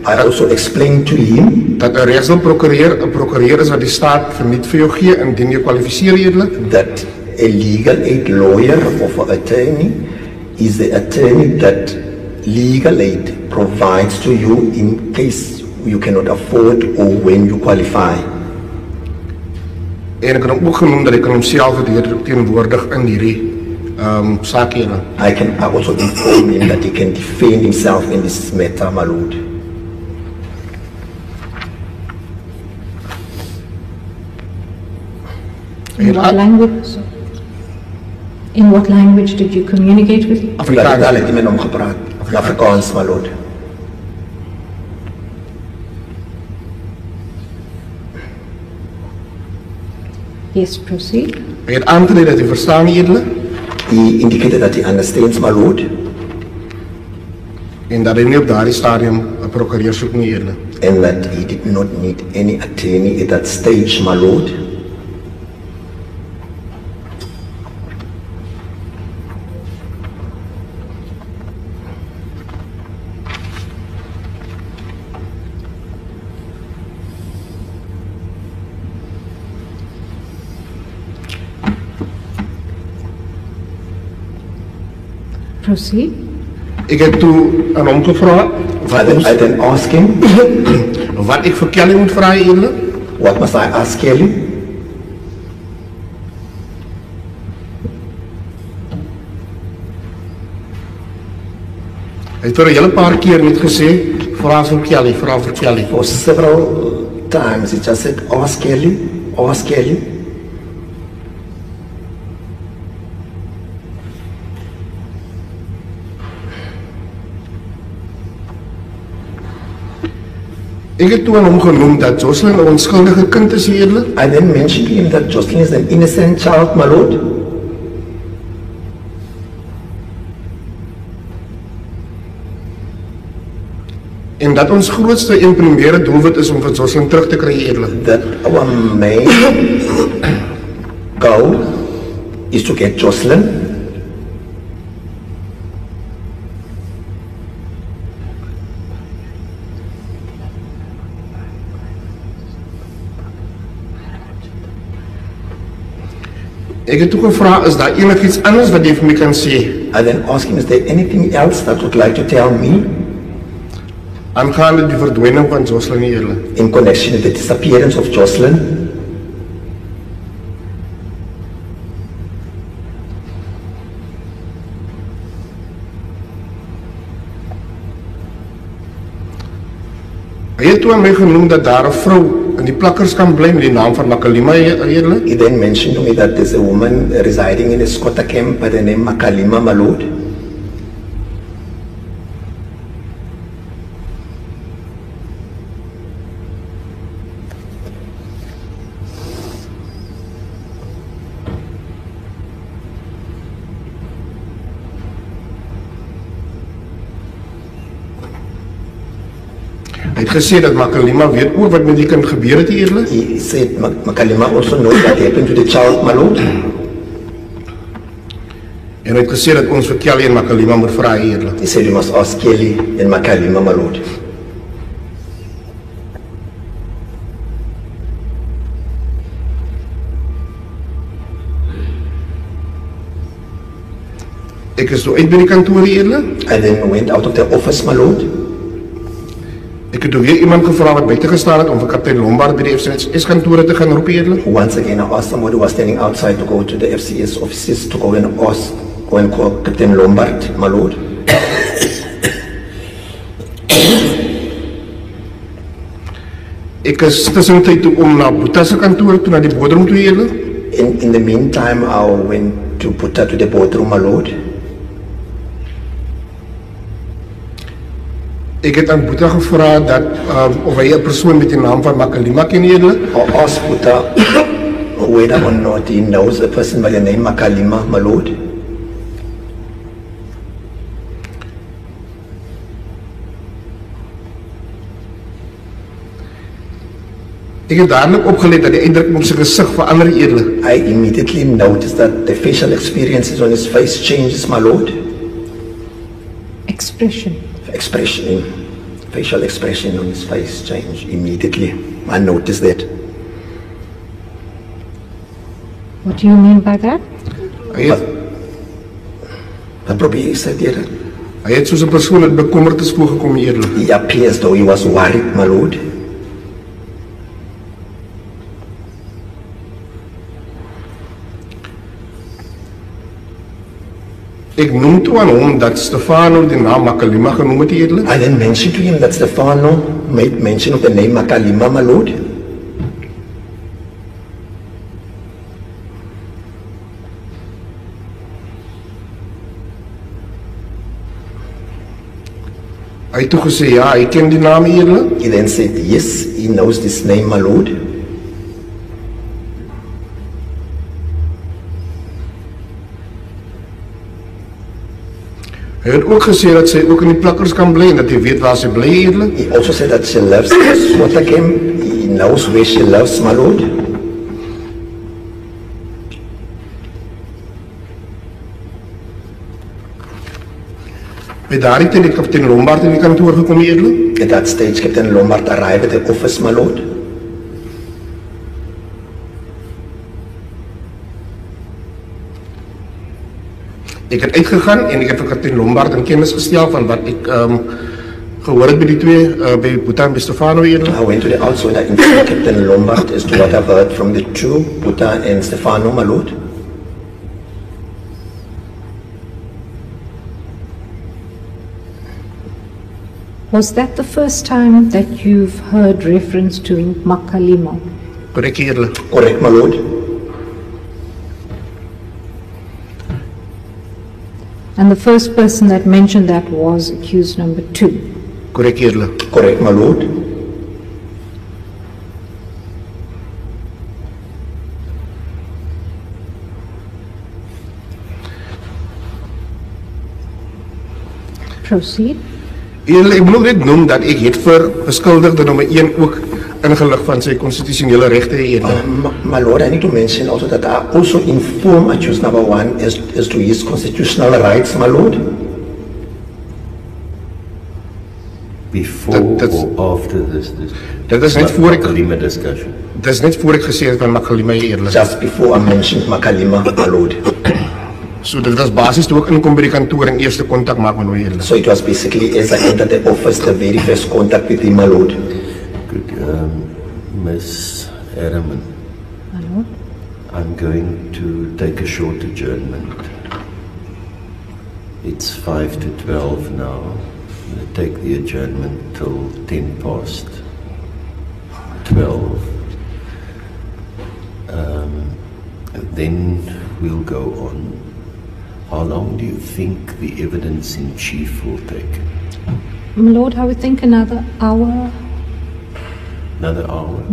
I also explained to him dat 'n regsdoelprokureur 'n prokureur is wat die staat verniet vir jou gee indien jy kwalifiseer, eerlik. that a legal aid lawyer of an attorney is the attorney that legal aid provides to you in case you cannot afford or when you qualify. En ek het hom ook genoem dat hy kan homself teenwoordig in hierdie saak hier. I also inform him that he can defend himself in this matter, my lord. In what language? In what language did you communicate with him? Afrikaans het hy met hom gepraat. Afrikaans, my lord. Yes, proceed. Hy het aangedui dat hy verstaan, eerlik. He indicated that he understands, my lord, En dat hy nie op daardie stadium 'n prokureur soek nie, eerlik. and that he did not need any attorney at that stage, my lord. Proceed. Ek het toe aan hom gevra I then asked him, wat ek vir Kelly moet vra, eerlik. what must I ask Kelly? Hy het vir 'n hele paar keer net gesê, vra vir Kelly, vra vir Kelly. For several times, he just said, ask Kelly, ask Kelly. Ek het toe aan hom genoem dat Jocelyn 'n onskuldige kind is, eerlik. I then mentioned to him that Jocelyn is an innocent child, my lord. En dat ons grootste en primaire doelwit is om vir Jocelyn terug te kry, eerlik. That our main goal is to get Jocelyn. Ek het toe gevra, is daar enigiets anders wat jy vir my kan sê I then asked him, is there anything else that would like to tell me aangaande die verdwyning van Jocelyn, eerlik. in connection with the disappearance of Jocelyn? Hy het toe aan my genoem dat daar 'n vrou in die plakkers kan bly met die naam van Makalima, eerlik. He then mentioned to me that there's a woman residing in a squatter camp by the name Makalima, my lord. Hy het gesê dat Makalima weet ook wat met die kind gebeur het, eerlik. He said Makalima also knows what happened to the child, my lord. En hy het gesê dat ons vir Kelly en Makalima moet vra, eerlik. He said you must ask Kelly and Makalima, my lord. Ek is toe uit by die kantoor, eerlik. I then went out of the office, my lord. Ek het toe weer iemand gevra wat buite gestaan het om vir kaptein Lombard by die FCS kantore te gaan roep, eerlik. Once again, I asked somebody who was standing outside to go to the FCS offices to go and call Captain Lombard, my lord. Ek is tussentyd toe om na Boeta se kantoor toe na die bodem toe, eerlik. In the meantime, I went to put her to the boardroom, my lord. Ek het aan Boeta gevra dat of hy 'n persoon met die naam van Makalima ken eerlik. I asked Buddha whether or not he knows a person by the name Makalima, my lord. Ek het dadelik opgelet dat die uitdrukking op sy gesig verander eerlik. I immediately noticed that the facial experiences on his face changes, my lord. Expression. Facial expression on his face changed immediately. I noticed that. What do you mean by that? Wat probeer jy sê, Here? Hy het soos 'n persoon wat bekommerd is voorgekom eerlik. He appears though he was worried, my lord. Ek noem toe aan hom dat Stefano die naam Makalima genoem het eerlik. I then mentioned to him that Stefano made mention of the name Makalima, my lord. Hy het toe gesê ja, hy ken die naam eerlik. He then said, yes, he knows this name, my lord. Hy het ook gesê dat sy ook in die plakkers kan bly en dat hy weet waar sy bly eerlik. He also said that she loves Swatakem. He knows where she lives, my lord. By daardie tyd het kaptein Lombard in die kantoor gekom eerlik. At that stage, Captain Lombard arrived at the office, my lord. Ek het uitgegaan en ek het vir kaptein Lombard in kennis gestel van wat ek gehoor het by die twee, by Boeta en by Stefano eerlik. I went to the outside and informed Captain Lombard as to what I've heard from the two, Buddha and Stefano, my lord. Was that the first time that you've heard reference to Makalima? Korrek eerlik. Correct, my lord. And the first person that mentioned that was accused number 2. Korrek eerlik. Correct, my lord. Proceed. Eerlik, ek moet net noem dat ek het vir beskuldigde nommer 1 ook ingelig van sy konstitusionele regte eerlik. My lord, I need to mention also that I also inform accused number 1 as to his constitutional rights, my lord. Before That's- or after this Dit is net voor ek Makalima discussion. dis net voor ek gesê het van Makalima eerlik. Just before I mentioned Makalima, my lord. So dit was basies toe ek inkom by die kantoor en eerste kontak maak met hom eerlik. So it was basically as I entered the office, the very first contact with him, my lord. Good. Miss Harriman, My lord. I'm going to take a short adjournment. It's 5 to 12 now. I'm going to take the adjournment till 10 past 12. Then we'll go on. How long do you think the evidence in chief will take? My lord, I would think another hour. Another hour?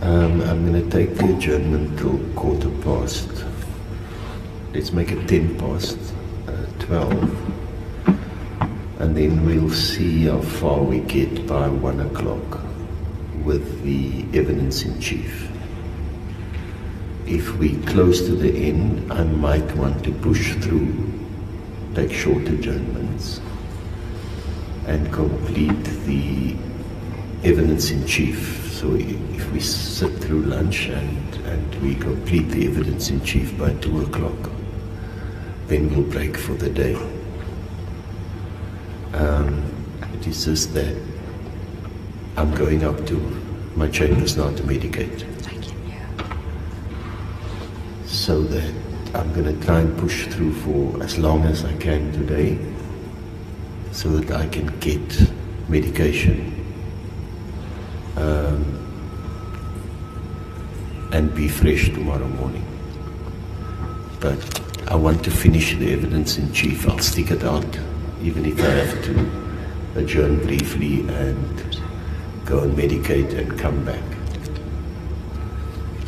I'm going to take the adjournment till 12:15. Let's make it 10 past 12. And then we'll see how far we get by 1 o'clock with the evidence in chief. If we close to the end, I might want to push through, take short adjournments, and complete the evidence in chief. So if we sit through lunch and we complete the evidence in chief by 2 o'clock, then we'll break for the day. It is just that I'm going up to my chambers now to medicate. So that I'm going to try and push through for as long as I can today, so that I can get medication and be fresh tomorrow morning. But I want to finish the evidence in chief. I'll stick it out, even if I have to adjourn briefly and go and medicate and come back.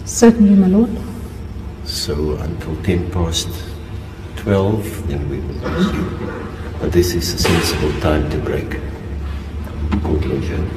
Certainly, my lord. So until 12:10, then we will resume. But this is a sensible time to break. Court adjourned.